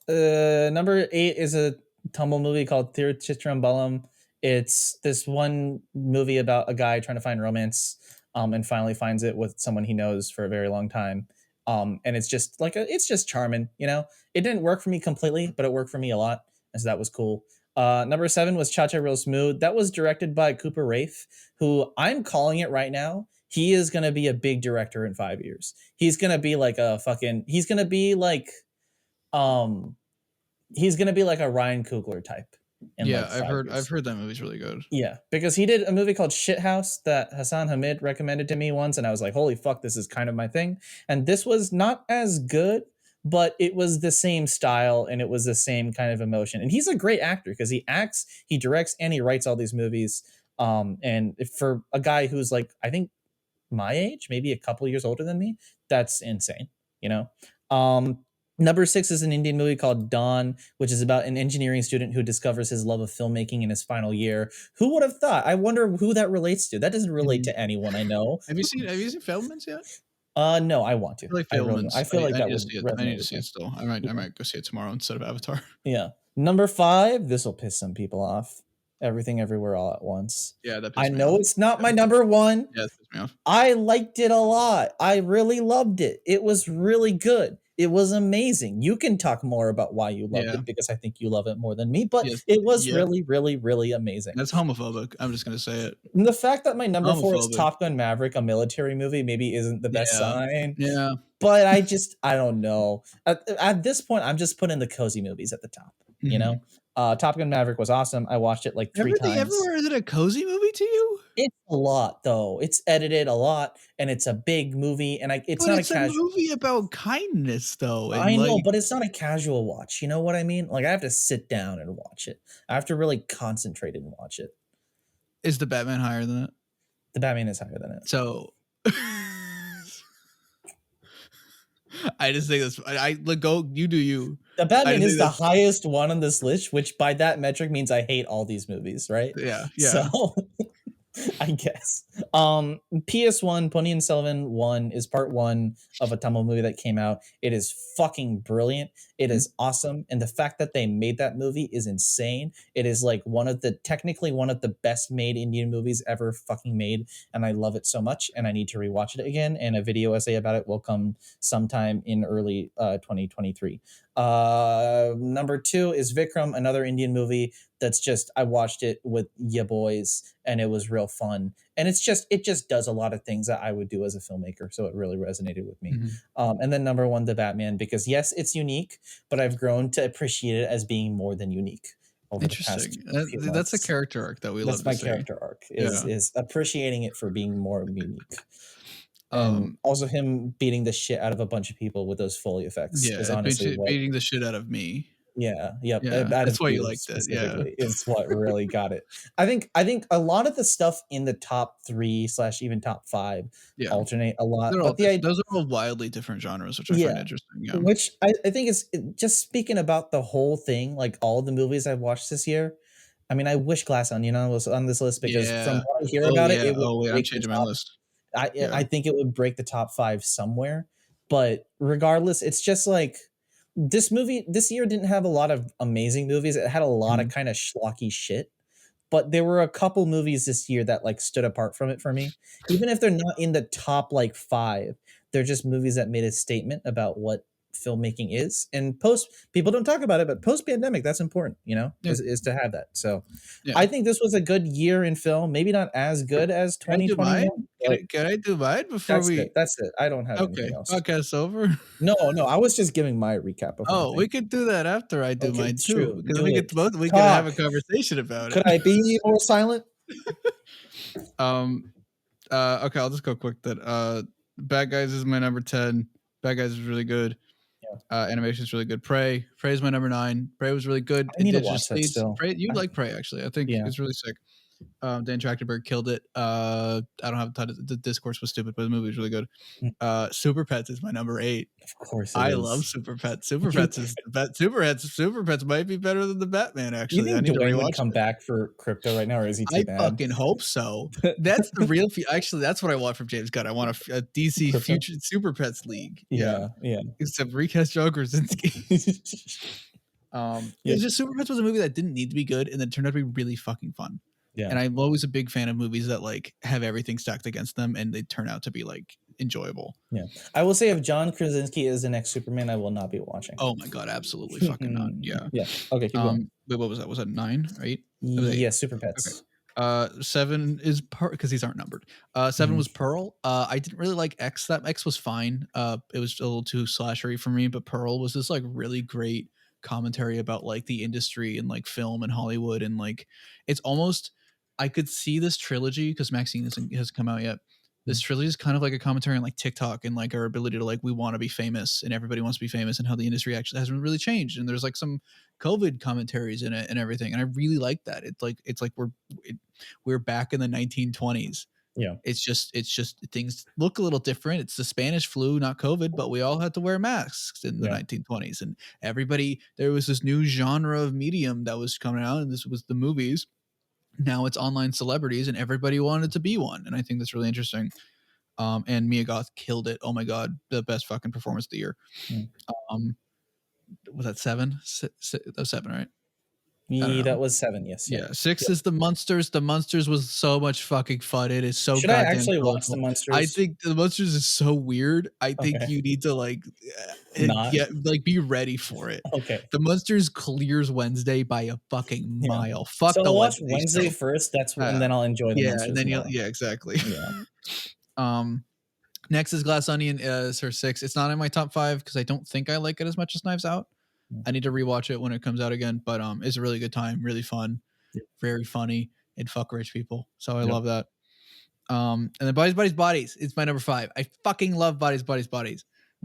Number 8 is a Tamil movie called Tiruchitrambalam. It's this one movie about a guy trying to find romance, and finally finds it with someone he knows for a very long time. And it's just like it's just charming, you know. It didn't work for me completely, but it worked for me a lot, and so that was cool. Number 7 was Cha Cha Real Smooth. That was directed by Cooper Rafe, who I'm calling it right now. He is gonna be a big director in 5 years. He's gonna be like a fucking. Um he's gonna be like a Ryan Coogler type in Yeah, like I've 5 heard years. that movie's really good. Yeah, because he did a movie called Shithouse that Hassan Hamid recommended to me once, and I was like, holy fuck, this is kind of my thing. And this was not as good, but it was the same style and it was the same kind of emotion. And he's a great actor because he acts, he directs, and he writes all these movies. And for a guy who's like, I think my age, maybe a couple years older than me, that's insane, you know? Um, Number 6 is an Indian movie called Dawn, which is about an engineering student who discovers his love of filmmaking in his final year. Who would have thought? I wonder who that relates to. That doesn't relate to anyone I know. Have you seen Fabelmans yet? No, I want to. I like I really, Fabelmans. I feel like I that need to would see it. I resonate need to with see me. it still. I might go see it tomorrow instead of Avatar. Yeah. Number 5, this will piss some people off. Everything Everywhere All at Once. Yeah, that I pissed me know off. it's not my number 1. Yeah, that pissed me off. I liked it a lot. I really loved it. It was really good. It was amazing. You can talk more about why you loved it because I think you love it more than me, but it was really, really, really amazing. That's homophobic. I'm just going to say it. And the fact that my number 4 is Top Gun Maverick, a military movie, maybe isn't the best sign. Yeah. But I don't know. At this point, I'm just putting the cozy movies at the top, you know? Top Gun Maverick was awesome. I watched it like 3 times. Everything Everywhere, is it a cozy movie to you? It's a lot, though. It's edited a lot, and it's a big movie, and it's not a casual movie about kindness, though. And I know, but it's not a casual watch. You know what I mean? Like I have to sit down and watch it. I have to really concentrate and watch it. Is the Batman higher than it? The Batman is higher than it. So I just think that's I let go. You do you. The Batman is the highest one on this list, which by that metric means I hate all these movies, right? Yeah. So I guess. PS1, Ponniyin Selvan 1 is part 1 of a Tamil movie that came out. It is fucking brilliant. It is awesome. And the fact that they made that movie is insane. It is like technically one of the best made Indian movies ever fucking made. And I love it so much. And I need to rewatch it again. And a video essay about it will come sometime in early 2023. Number 2 is Vikram, another Indian movie that's just, I watched it with ya boys and it was real fun. And it just does a lot of things that I would do as a filmmaker. So it really resonated with me. And then number 1, The Batman, because yes, it's unique, but I've grown to appreciate it as being more than unique. Interesting. That's a character arc that we love. That's my character arc is appreciating it for being more unique. Also him beating the shit out of a bunch of people with those Foley effects is honestly beating the shit out of me. That's why you liked it. Yeah, it's what really got it. I think a lot of the stuff in the top 3 / even top 5 alternate a lot. But those are all wildly different genres, which I find interesting. Yeah. Which I think is just speaking about the whole thing, like all the movies I've watched this year. I mean, I wish Glass Onion was on this list because from what I hear about it would I'm changing my list. I think it would break the top 5 somewhere. But regardless, it's just like this year didn't have a lot of amazing movies. It had a lot of kind of schlocky shit. But there were a couple movies this year that like stood apart from it for me. Even if they're not in the top like 5, they're just movies that made a statement about what filmmaking is. And people don't talk about it, but post-pandemic, that's important, you know, is to have that. So I think this was a good year in film. Maybe not as good as 2021. Can I do mine before That's it. I don't have anything else. Podcast over? No, I was just giving my recap of we could do that after I do mine too. Because we can have a conversation about it. Could I be more silent? Okay, I'll just go quick then. Bad Guys is my number 10. Bad Guys is really good. Animation is really good. Prey is my number 9. Prey was really good. I need to watch that still. You'd like Prey, actually. I think it's really sick. Dan Trachtenberg killed it. I don't have the discourse was stupid, but the movie was really good. Super Pets is my number 8. Of course, I love Super Pets. Super Pets is the best. Super Pets might be better than the Batman. Actually, you think Dwayne would come back for Crypto right now, or is he too bad? I fucking hope so. That's the real. Actually, that's what I want from James Gunn. I want a DC Crypto? Future Super Pets League. Yeah. Except recast John Krasinski. It's just Super Pets was a movie that didn't need to be good, and then turned out to be really fucking fun. Yeah. And I'm always a big fan of movies that like have everything stacked against them, and they turn out to be like enjoyable. Yeah. I will say if John Krasinski is the next Superman, I will not be watching. Oh my god, absolutely fucking not. Yeah. Yeah. Okay, keep going. Wait, what was that? Was that 9 or 8? Yeah, Super Okay. Pets. 7 is because these aren't numbered. 7 was Pearl. I didn't really like X. That X was fine. It was a little too slashery for me, but Pearl was this like really great commentary about like the industry and like film and Hollywood, and like it's almost, I could see this trilogy because Maxine has come out yet. This trilogy is kind of like a commentary on like TikTok and like our ability to like, we want to be famous and everybody wants to be famous, and how the industry actually hasn't really changed. And there's like some COVID commentaries in it and everything. And I really like that. It's like we're back in the 1920s. Yeah. It's just things look a little different. It's the Spanish flu, not COVID, but we all had to wear masks in the 1920s. And there was this new genre of medium that was coming out, and this was the movies. Now it's online celebrities, and everybody wanted to be one. And I think that's really interesting. And Mia Goth killed it. Oh my God. The best fucking performance of the year. Was that 7? That was 7, right? That was 7, yes. Yeah. 6 is the Munsters. The Munsters was so much fucking fun. It is so Should I goddamn actually colorful. watch the Munsters? I think the Munsters is so weird. I think you need to like be ready for it. Okay. The Munsters clears Wednesday by a fucking mile. Fuck so the I'll watch Wednesday first. That's and then I'll enjoy the Munsters. And then exactly. Yeah. Next is Glass Onion. Is her 6. It's not in my top 5 because I don't think I like it as much as Knives Out. I need to rewatch it when it comes out again, but it's a really good time, really fun, very funny, and fuck rich people. So I love that. And then Bodies, Bodies. It's my number 5. I fucking love Bodies.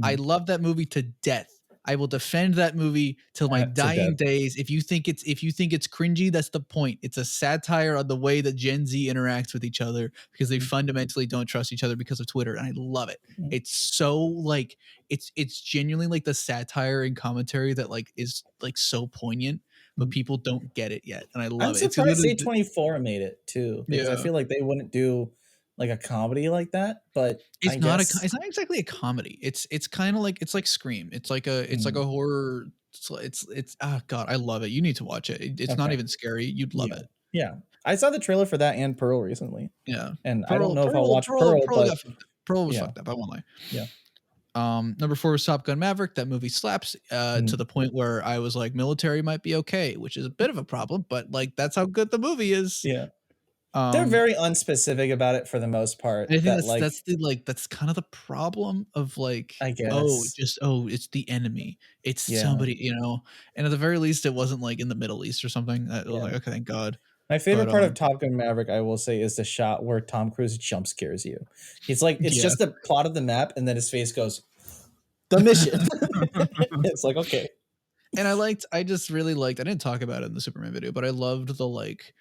I love that movie to death. I will defend that movie till my dying days. If you think it's cringy, that's the point. It's a satire on the way that Gen Z interacts with each other, because they fundamentally don't trust each other because of Twitter, and I love it. It's so like it's genuinely like the satire and commentary that like is like so poignant, but people don't get it yet, and I love it. I'm surprised A24 made it too, because I feel like they wouldn't do like a comedy like that, but it's not exactly a comedy. It's kind of like, it's like Scream. It's like a horror. It's oh god, I love it. You need to watch it. It's not even scary. You'd love it. Yeah, I saw the trailer for that and Pearl recently. Yeah, and I don't know if I'll watch Pearl, but Pearl was fucked up. I won't lie. Yeah. Number 4 was Top Gun Maverick. That movie slaps to the point where I was like, military might be okay, which is a bit of a problem, but like that's how good the movie is. Yeah. They're very unspecific about it for the most part. I think that's kind of the problem of like, I guess, it's the enemy. It's somebody, and at the very least, it wasn't like in the Middle East or something. Like, okay, thank God. My favorite part of Top Gun Maverick, I will say, is the shot where Tom Cruise jump scares you. He's like, it's just the plot of the map, and then his face goes, the mission. It's like, okay. And I just really liked, I didn't talk about it in the Superman video, but I loved the like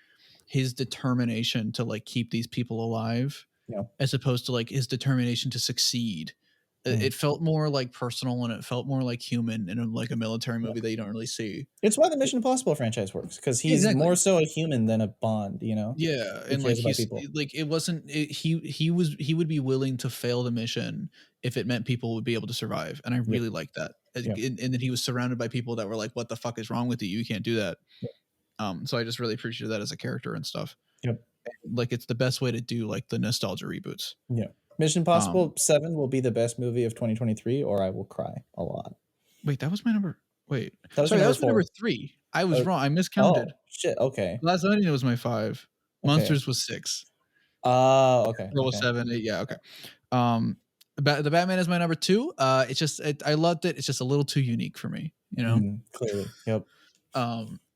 his determination to like keep these people alive, as opposed to like his determination to succeed. It felt more like personal, and it felt more like human in like a military movie that you don't really see. It's why the Mission Impossible franchise works, because he's more so a human than a Bond, Yeah, and like he's like, it wasn't he would be willing to fail the mission if it meant people would be able to survive, and I really liked that. And that he was surrounded by people that were like, "What the fuck is wrong with you? You can't do that." So I just really appreciated that as a character and stuff. Yep. Like it's the best way to do like the nostalgia reboots. Yeah. Mission Impossible 7 will be the best movie of 2023, or I will cry a lot. Wait, that was my number. Wait, that was my number 3. I was wrong. I miscounted. Oh, shit. Okay. Glass Onion was my 5. Monsters was 6. Okay. Pearl was 7. 8. Yeah. Okay. The Batman is my number 2. It's just I loved it. It's just a little too unique for me. Clearly. Yep.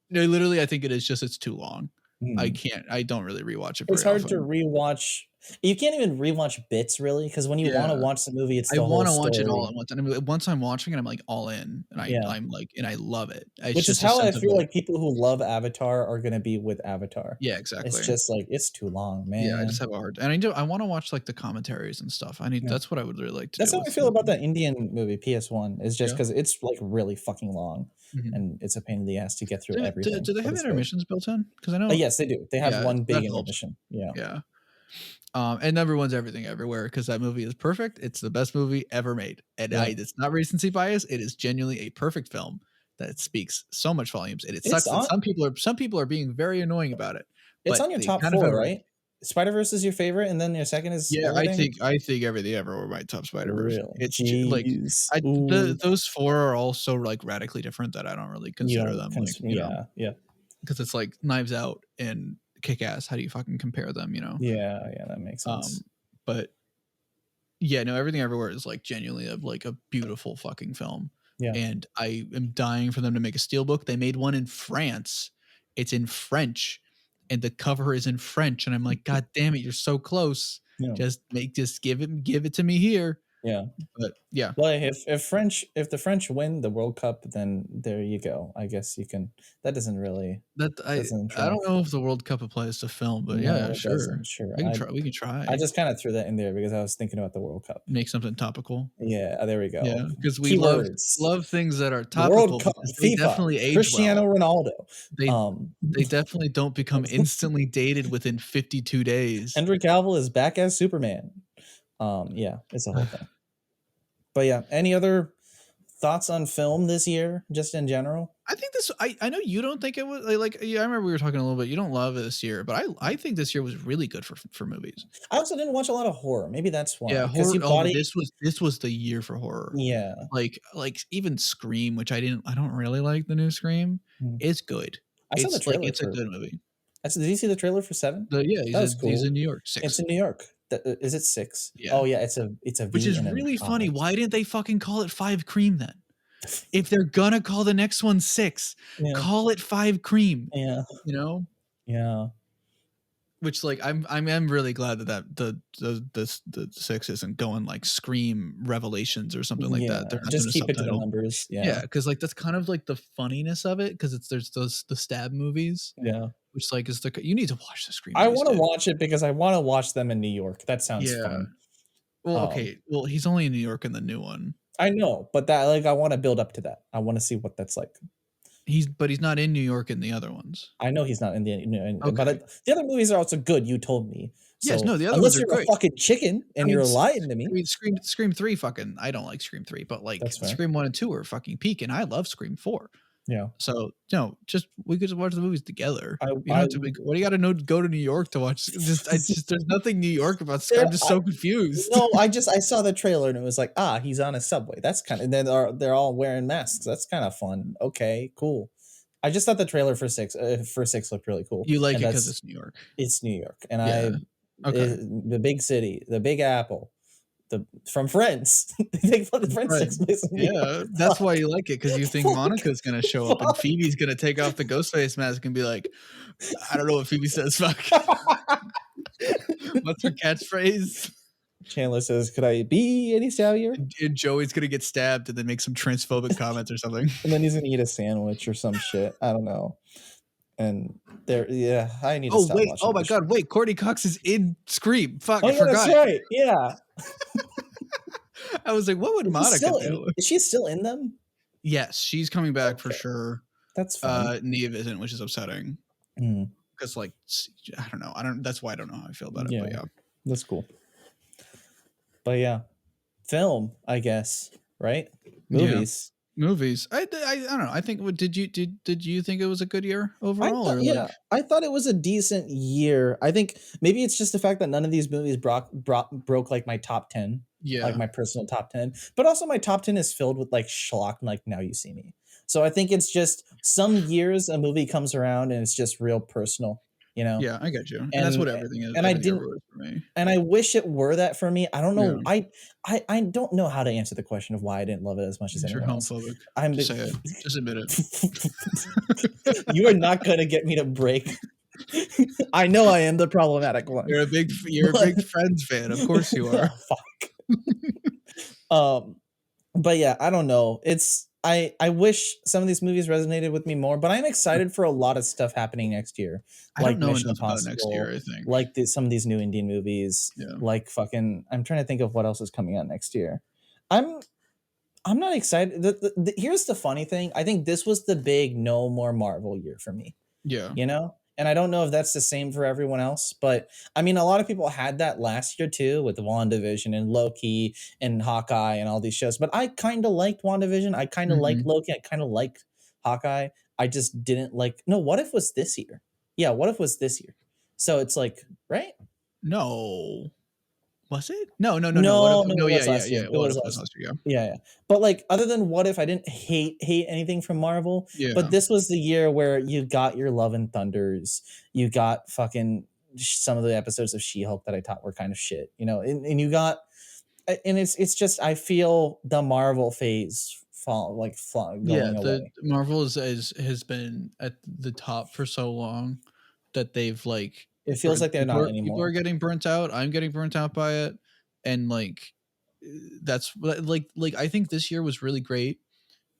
Literally, I think it's too long. I don't really rewatch it. It's hard to rewatch. You can't even rewatch bits, really, because when you want to watch the movie, it's the whole story. I want to watch it all at once. And I mean, once I'm watching it, I'm like all in, and I'm like, and I love it. Which is how I feel like people who love Avatar are going to be with Avatar. Yeah, exactly. It's just like, it's too long, man. Yeah, I just have a hard, and I want to watch like the commentaries and stuff. That's what I would really like to do. That's how I feel about that Indian movie, PS1, is just because it's like really fucking long, and it's a pain in the ass to get through everything. Do they have intermissions built in? Because I know. Yes, they do. They have one big intermission. Yeah. And number 1's Everything Everywhere, because that movie is perfect. It's the best movie ever made, and it's not recency bias. It is genuinely a perfect film that speaks so much volumes, and it It's sucks that on some people are being very annoying about it, it's but on your they top kind of 4, have a right? Spider-Verse is your favorite, and then your second is yeah, everything? I think Everything Everywhere my top Spider-Verse. Really? It's like Jeez. Ooh. those 4 are all so like radically different that I don't really You consider don't them like, you know, yeah, yeah. because it's like Knives Out and Kick-Ass. How do you fucking compare them, you know? Yeah, yeah, that makes sense. But yeah, no, Everything Everywhere is like genuinely like a beautiful fucking film. Yeah. And I am dying for them to make a steelbook. They made one in France. It's in French, and the cover is in French. And I'm like, God damn it, you're so close. Yeah. Just give it to me here. Yeah. But yeah, Well, if the French win the World Cup, then there you go. I guess you can. That doesn't really doesn't I track. don't know if the World Cup applies to film, but No, yeah, it sure. doesn't. Sure. I can try. We can try. I just kind of threw that in there because I was thinking about the World Cup. Make something topical. Yeah, there we go. Yeah, because we Keywords. love things that are World topical Cup, because they FIFA, definitely age Cristiano well. Ronaldo. They definitely don't become instantly dated within 52 days. Henry Cavill is back as Superman. Yeah, it's a whole thing. But yeah, any other thoughts on film this year, just in general? I think this. I know you don't think it was like. Yeah, I remember we were talking a little bit. You don't love it this year, but I think this year was really good for movies. I also didn't watch a lot of horror. Maybe that's why. Yeah, Because horror. This was the year for horror. Yeah. Like even Scream, which I don't really like the new Scream. It's good. I saw the It's like trailer it's a good movie. Did you see the trailer for 7? Yeah, That was cool. he's in New York. 6. It's in New York. Is it 6? Yeah. Oh yeah, it's a Which is really funny. Why didn't they fucking call it 5 Cream then? If they're gonna call the next one 6, call it 5 Cream. Yeah. You know? Yeah. Which like I'm really glad that the 6 isn't going like Scream Revelations or something like that. They're not just keep it to the subtitle. numbers. Yeah, because like that's kind of like the funniness of it, because there's the stab movies. Yeah. Which like is you need to watch the Scream. I want to watch it because I want to watch them in New York. That sounds fun. Well, okay. Well, he's only in New York in the new one. I know, but that like I want to build up to that. I want to see what that's like. He's not in New York in the other ones. I know he's not in the Okay. but the other movies are also good. You told me. So, yes, no, the other unless ones are you're great. a fucking chicken and you're lying to me. I mean, Scream 3 fucking. I don't like Scream 3, but like Scream 1 and 2 are fucking peak, and I love Scream 4. Yeah. So we could just watch the movies together. What do you got to go to New York to watch? There's nothing New York about Scream. I'm just so confused. No, I saw the trailer and it was like, he's on a subway. That's kind of, and then they're all wearing masks. That's kind of fun. Okay, cool. I just thought the trailer for 6 looked really cool. You like it because it's New York. It's New York, and the big city, the Big Apple. From Friends. They put the Friends 6 place in New York. That's why you like it, because you think Monica's gonna show up and Phoebe's gonna take off the Ghostface mask and be like, I don't know what Phoebe says. Fuck. What's her catchphrase? Chandler says, "Could I be any savvier?" And Joey's gonna get stabbed and then make some transphobic comments or something. And then he's gonna eat a sandwich or some shit. I don't know. And I need to stop watching. Oh my god, wait, Courtney Cox is in Scream. Fuck, I forgot. That's right. Yeah. I was like, what would Monica do? Is she still in them? Yes, she's coming back for sure. That's fine. Neve isn't, which is upsetting. Because like I don't know. That's why I don't know how I feel about it. But yeah. That's cool. But yeah. Film, I guess, right? Movies. Movies. I don't know. I think did you think it was a good year overall? I thought it was a decent year. I think maybe it's just the fact that none of these movies broke like my top 10. Yeah. Like my personal top 10. But also my top 10 is filled with like schlock, like Now You See Me. So I think it's just some years a movie comes around and it's just real personal, you know? Yeah, I get you. And that's what everything is. And I didn't for me. And I wish it were that for me. I don't know. Yeah. I don't know how to answer the question of why I didn't love it as much as anyone else. Just say it. Just admit it. You are not gonna get me to break. I know I am the problematic one. You're a big Friends fan. Of course you are. Fuck. But yeah, I don't know. I wish some of these movies resonated with me more, but I'm excited for a lot of stuff happening next year. I don't know enough about next year, I think. Like some of these new Indian movies. Yeah. Like fucking, I'm trying to think of what else is coming out next year. I'm not excited. Here's the funny thing. I think this was the big no more Marvel year for me. Yeah. You know? And I don't know if that's the same for everyone else, but I mean, a lot of people had that last year too with WandaVision and Loki and Hawkeye and all these shows. But I kind of liked WandaVision. I kind of liked Loki. I kind of liked Hawkeye. I just didn't like. No, What If was this year. Yeah, What If was this year. So it's like, right? No. Was it? No. What if? No, No, it yeah, was yeah, last year. yeah. It What was if it was last last year? year. Yeah. But like, other than What If, I didn't hate anything from Marvel. Yeah. But Yeah. this was the year where you got your Love and Thunders. You got fucking some of the episodes of She-Hulk that I thought were kind of shit. And you got, and it's just, I feel the Marvel phase Yeah, going the away. Marvel has been at the top for so long that they've like It feels like they're not people are anymore. getting burnt out. I'm getting burnt out by it, and like that's like I think this year was really great.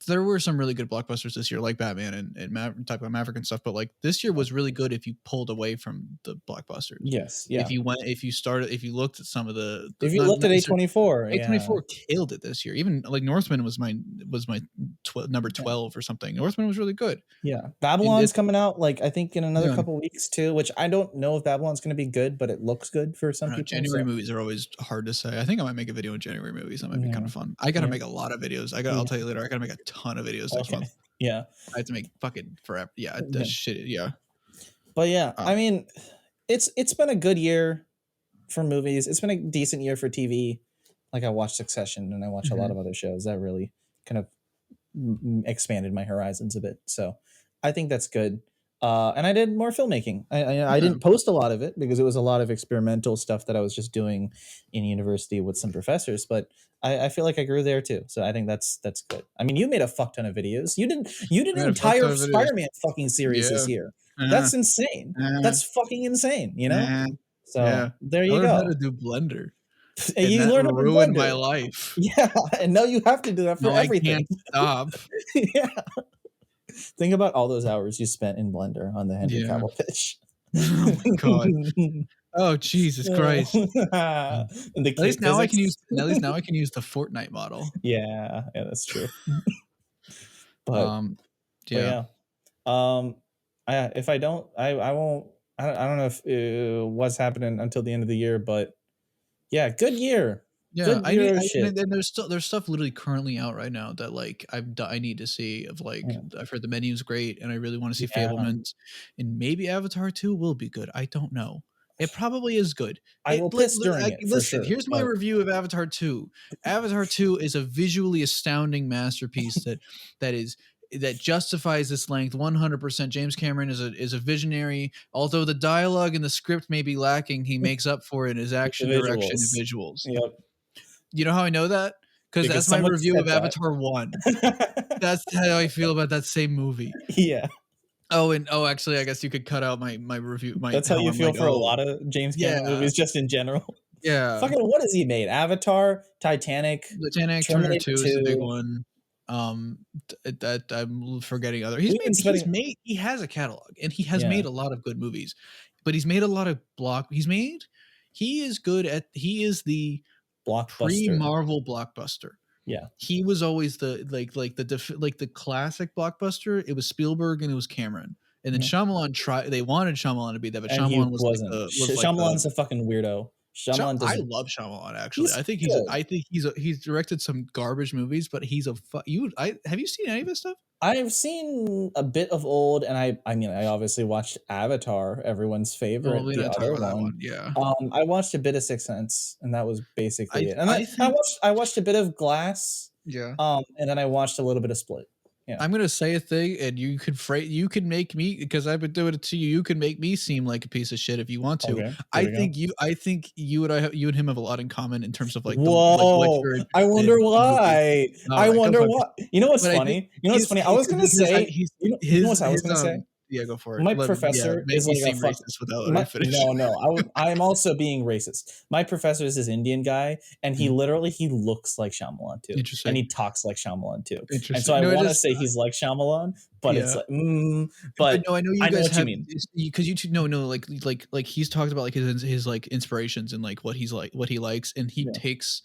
There were some really good blockbusters this year, like Batman and type of Maverick and stuff. But like this year was really good if you pulled away from the blockbusters. Yes, yeah. If you looked at some of the If you not looked at necessarily A24, yeah. A24 killed it this year. Even like Northman was my number 12 or something. Northman was really good. Yeah, And Babylon's it's coming out like I think in another yeah, couple weeks too, which I don't know if Babylon's going to be good, but it looks good for I some don't know. people. January So movies are always hard to say. I think I might make a video on January movies. That might be kind yeah, of fun. I gotta yeah, make a lot of videos. yeah. I'll tell you later. I gotta make a ton of videos next Okay, month. yeah, I have to make fucking forever. Yeah, yeah. that's shit. Yeah. But yeah, Uh, I mean, it's been a good year for movies. It's been a decent year for TV. Like I watched Succession and I watch a lot mhm. of other shows that really kind of expanded my horizons a bit. So I think that's good. And I did more filmmaking. I Yeah. didn't post a lot of it because it was a lot of experimental stuff that I was just doing in university with some professors. But I feel like I grew there too. So I think that's good. I mean, you made a fuck ton of videos. You did I an made a fuck ton entire of videos. Spider-Man fucking series Yeah. this year. Uh, That's insane. uh, That's fucking insane. uh, yeah. So there I you learned how go. to do Blender, And and you that learned how to ruined my Blender. life. Yeah, and now you have to do that for No, I everything. can't stop. Yeah. Think about all those hours you spent in Blender on the Henry Yeah. Cavill pitch. Oh my god. Oh Jesus Christ. And the At least kid now I can physics. use the Fortnite model. Yeah, that's true. But Um but yeah. yeah. If I don't, I won't. I don't know if what's happening until the end of the year, but yeah, good year. Yeah, Good year of shit. and there's stuff literally currently out right now that like I need to see of like Yeah. I've heard the menu's great and I really want to see Yeah. Fablemans and maybe Avatar 2 will be good. I don't know. It probably is good. I will piss during it for Listen, sure. here's my But review of Avatar 2. Avatar 2 is a visually astounding masterpiece that justifies this length 100%. James Cameron is a visionary. Although the dialogue and the script may be lacking, he makes up for it in his the action, direction, and visuals. visuals. Yep. You know how I know that? Because Because that's my someone review said of Avatar 1. that. That's how I feel about that same movie. Yeah. Actually, I guess you could cut out my review. That's how How you I'm feel like, for a oh, lot of James Cameron yeah, movies, just in general. yeah. Fucking what has he made? Avatar, Titanic, Titanic, Terminator Terminator 2 is the big 2. one. That I'm forgetting other. He has a catalog and he has Yeah, made a lot of good movies, but he's made a lot of he is the blockbuster. pre-Marvel blockbuster. Yeah, He was always the the classic blockbuster. It was Spielberg and it was Cameron. And then yeah. Shyamalan they wanted Shyamalan to be that, but And he Shyamalan wasn't. was like the Shyamalan's a fucking weirdo. Shyamalan I doesn't. love Shyamalan actually. He's good. I think he's directed some garbage movies, but he's a have you seen any of his stuff? I've seen a bit of old, and I mean, I obviously watched Avatar, everyone's Well, favorite, we the didn't talk other about that one. one. Yeah. I watched a bit of Sixth Sense, and that was basically it. And I think I watched a bit of Glass, yeah. and then I watched a little bit of Split. Yeah. I'm gonna say a thing, and you could make me because I've been doing it to you. You can make me seem like a piece of shit if you want to. Okay. There we go. I think you and him have a lot in common in terms of like what Whoa! you're I interested wonder in movies. why. All I right, go wonder for it. why. You know what's But I funny? think You know what's funny? I was gonna say. You know what I was gonna say? yeah, go for it. My professor make is me like a seem fuck. racist without letting me finish. No. I'm also being racist. My professor is this Indian guy, and he Mm. literally he looks like Shyamalan too, Interesting. and he talks like Shyamalan too. Interesting. And so I No, want to say he's like Shyamalan, but it's Yeah. like, but no, I know you I know guys what you have mean. because you two no like he's talked about like his like inspirations and like what he likes, and he Yeah. takes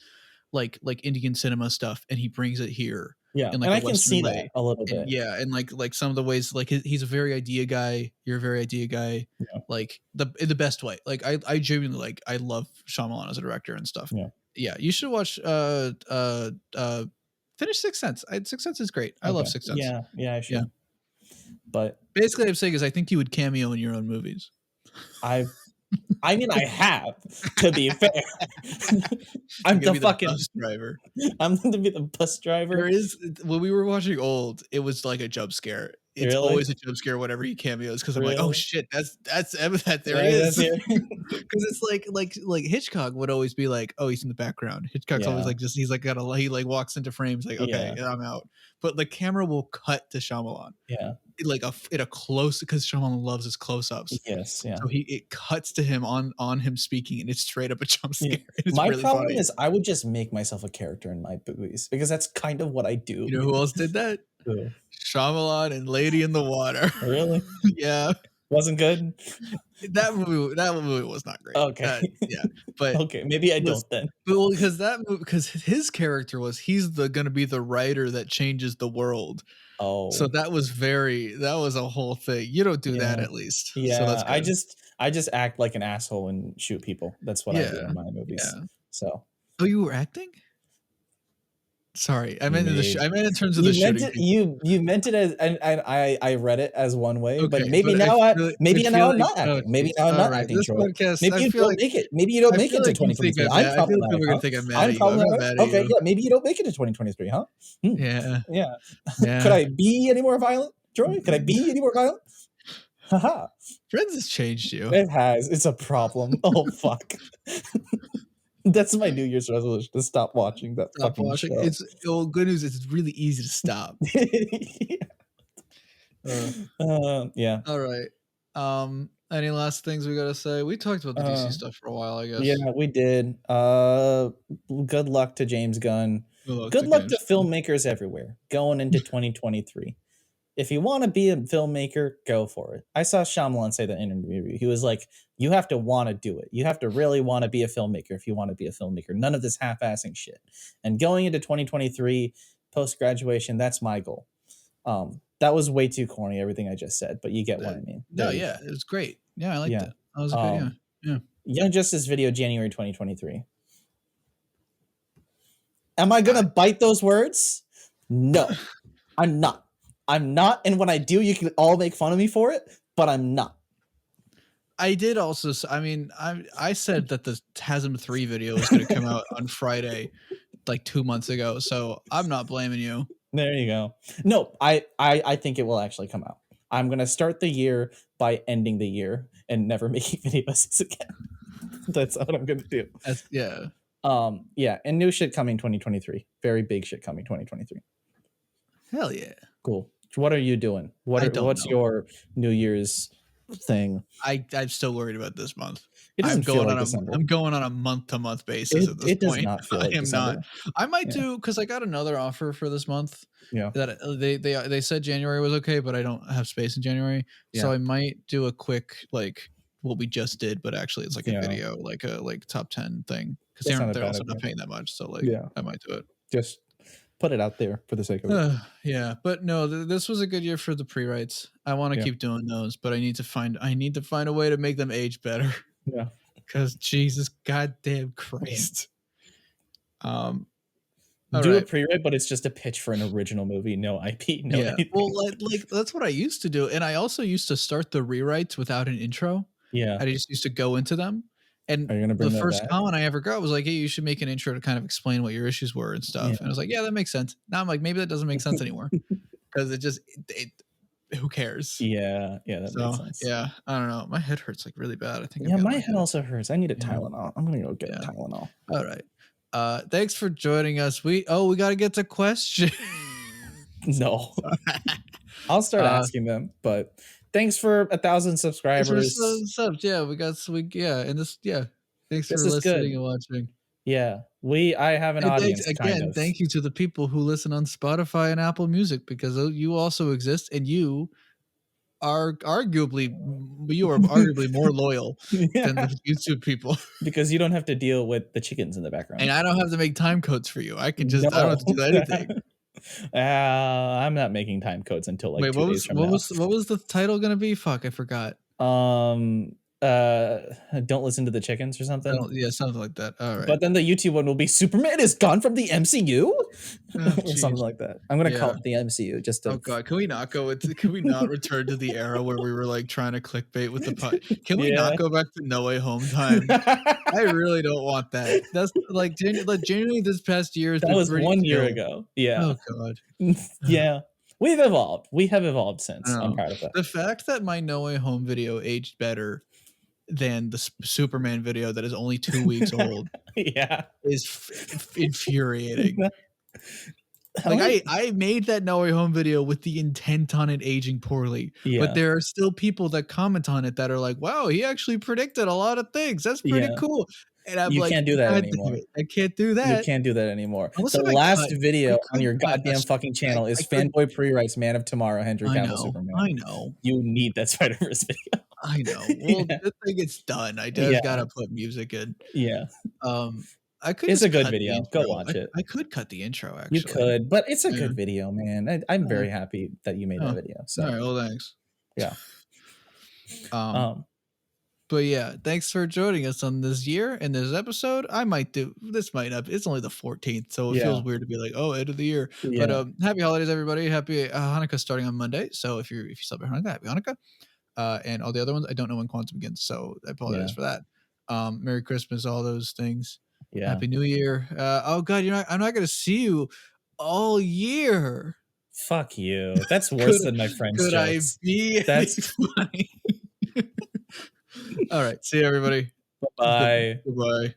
like Indian cinema stuff and he brings it here Yeah, in like and a I can Western see way. that a little And bit. yeah, and like some of the ways like he's a very idea guy. You're a very idea guy. Yeah. Like in the best way. Like I genuinely like I love Shyamalan as a director and stuff. Yeah. Yeah, you should watch finish Sixth Sense. Sixth Sense is great. I love Okay. Sixth Sense. Yeah, I should. Yeah. But basically, I'm saying is I think you would cameo in your own movies. I mean, I have, to be fair. I'm You're gonna the be fucking bus driver. I'm going to be the bus driver. There is when we were watching Old, it was like a jump scare. It's Really? always a jump scare whenever he cameos because I'm like, oh Really? shit, that's that there he Yeah, is. that's it. Because it's like Hitchcock would always be like, oh, he's in the background. Hitchcock's always Yeah. like he's like he like walks into frames like, okay, Yeah. I'm out. But the camera will cut to Shyamalan. Yeah. Like in a close because Shyamalan loves his close-ups. Yes. Yeah. So it cuts to him on him speaking and it's straight up a jump scare. Yeah. It's My really problem funny. is I would just make myself a character in my movies because that's kind of what I do. You know who else did that? Who? Shyamalan and Lady in the Water. Really? Yeah. Wasn't good? That movie was not great. Okay. Yeah. But Okay, maybe I don't then. But because his character was he's gonna be the writer that changes the world. Oh. So that was a whole thing. You don't do that Yeah. at least. So Yeah, that's good. I just act like an asshole and shoot people. That's what I do in my movies. Yeah. So Oh, you were acting? Sorry, I meant in terms of you the meant shooting. you meant it as and I read it as one way, but Okay, maybe but now I feel now I'm like- not oh, acting. Maybe geez. now I'm not Alright, acting. this Troy. podcast, Maybe I you feel don't like- make it. Maybe you don't I make feel it to like you think 2023. I'm mad. I feel like problematic, people are gonna huh? think I'm mad I'm at you. I'm not problematic. mad at Okay, you. yeah, maybe you don't make it to 2023, huh? Yeah. Yeah. Yeah. Could I be any more violent, Troy? Could I be any more violent? Haha. Friends has changed you. It has. It's a problem. Oh fuck. That's my New Year's resolution to stop watching that Stop fucking watching. show. Good news. It's really easy to stop. Yeah. All right. Any last things we gotta say? We talked about the DC stuff for a while, I guess. Yeah, we did. Good luck to James Gunn. Good luck to filmmakers everywhere going into 2023. If you want to be a filmmaker, go for it. I saw Shyamalan say that in an interview. He was like, you have to want to do it. You have to really want to be a filmmaker if you want to be a filmmaker. None of this half-assing shit. And going into 2023, post-graduation, that's my goal. That was way too corny, everything I just said, but you get what I mean. No, yeah, it was great. Yeah, I liked it. That was good, yeah. Young Justice video, January 2023. Am I going to bite those words? No, I'm not. I'm not, and when I do, you can all make fun of me for it, but I'm not. I did also. I mean, I said that the TASM 3 video was going to come out on Friday, like 2 months ago. So I'm not blaming you. There you go. No, I think it will actually come out. I'm going to start the year by ending the year and never making videos again. That's what I'm going to do. Yeah. Yeah, and new shit coming 2023. Very big shit coming 2023. Hell yeah. Cool. What are you doing? What's your New Year's thing? I'm still worried about this month. It doesn't feel like December. I'm going on a month-to-month basis at this point. It does not feel like December. Not. I might do because I got another offer for this month. Yeah. That they said January was okay, but I don't have space in January, so I might do a quick like what we just did, but actually it's like a video, like a top 10 thing because they're also not paying that much. So like, I might do it. Just put it out there for the sake of it. Yeah, but no, this was a good year for the pre-writes. I want to keep doing those, but I need to find a way to make them age better. Yeah, because Jesus goddamn Christ. Do a pre-write, but it's just a pitch for an original movie, no IP, no anything. Well, like that's what I used to do, and I also used to start the rewrites without an intro. Yeah, I just used to go into them. And the first comment I ever got was like, hey, you should make an intro to kind of explain what your issues were and stuff. And I was like, yeah, that makes sense. Now I'm like, maybe that doesn't make sense anymore because who cares? Yeah, that makes sense. Yeah, I don't know. My head hurts like really bad. I think. Yeah, my head also hurts. I need a Tylenol. I'm gonna go get a Tylenol. All right. Thanks for joining us. We got to get to questions. No, I'll start asking them, but. Thanks for 1,000 subscribers. Subs. Yeah, Thanks for listening and watching. Yeah, I have an audience. Thank you to the people who listen on Spotify and Apple Music because you also exist and you are arguably more loyal than the YouTube people because you don't have to deal with the chickens in the background. And I don't have to make time codes for you. I can just I don't have to do anything. I'm not making time codes until like 2 days from now. What was the title gonna be? Fuck, I forgot. Don't listen to the chickens or something. Yeah, something like that. All right. But then the YouTube one will be Superman is gone from the MCU Oh, or something jeez. like that. I'm gonna call Yeah. it the MCU just to. Oh god, can we not go with? Can we not return to the era where we were like trying to clickbait with the pod? Can we Yeah. not go back to No Way Home time? I really don't want that. That's like genuinely this past year has That been was pretty 1 year chill. ago. Yeah. Oh god. Yeah. We've evolved. We have evolved since. I'm No. proud of that. The fact that my No Way Home video aged better than the Superman video that is only 2 weeks old Yeah. is infuriating. How Like many- I made that No Way Home video with the intent on it aging poorly, Yeah. but there are still people that comment on it that are like, "Wow, he actually predicted a lot of things. That's pretty Yeah. cool." And I'm You like, can't do that "God anymore. damn it, I can't do You that." can't do that anymore. Unless The if I last cut- video I on could your cut a goddamn fucking channel I is could- Fanboy Pre-Writes Man of Tomorrow, Henry I Cavill know, Superman. I know, You need that Spider-Verse video. I know. Well, Yeah. good thing it's done. I just Yeah. gotta put music in. Yeah. I could. It's just a good cut the video. Go intro. watch it. I could cut the intro. Actually, You could, but it's a Yeah. good video, man. I'm Yeah. very happy that you made Oh. that video. So All right. Well, thanks. yeah. But yeah, thanks for joining us on this year and this episode. I might do this. Might not. It's only the 14th, so it Yeah. feels weird to be like, oh, end of the year. Yeah. But happy holidays, everybody. Happy Hanukkah starting on Monday. So if you celebrate Hanukkah, happy Hanukkah. And all the other ones, I don't know when Quantum begins, so I apologize for that. Merry Christmas, all those things. Yeah. Happy New Year. Oh God, I'm not gonna see you all year. Fuck you. That's worse than my friend's Could jokes. I be? That's funny. All right. See you, everybody. Bye. Goodbye.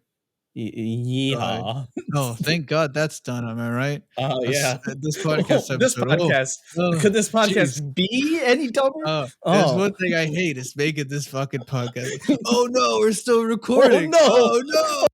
Yeehaw. Oh, thank God that's done. Am I right? Oh yeah. This podcast This episode. podcast. Oh, Could this podcast jeez. be any dumber? There's Oh. one thing I hate is making this fucking podcast. Oh no, we're still recording. no. Oh no.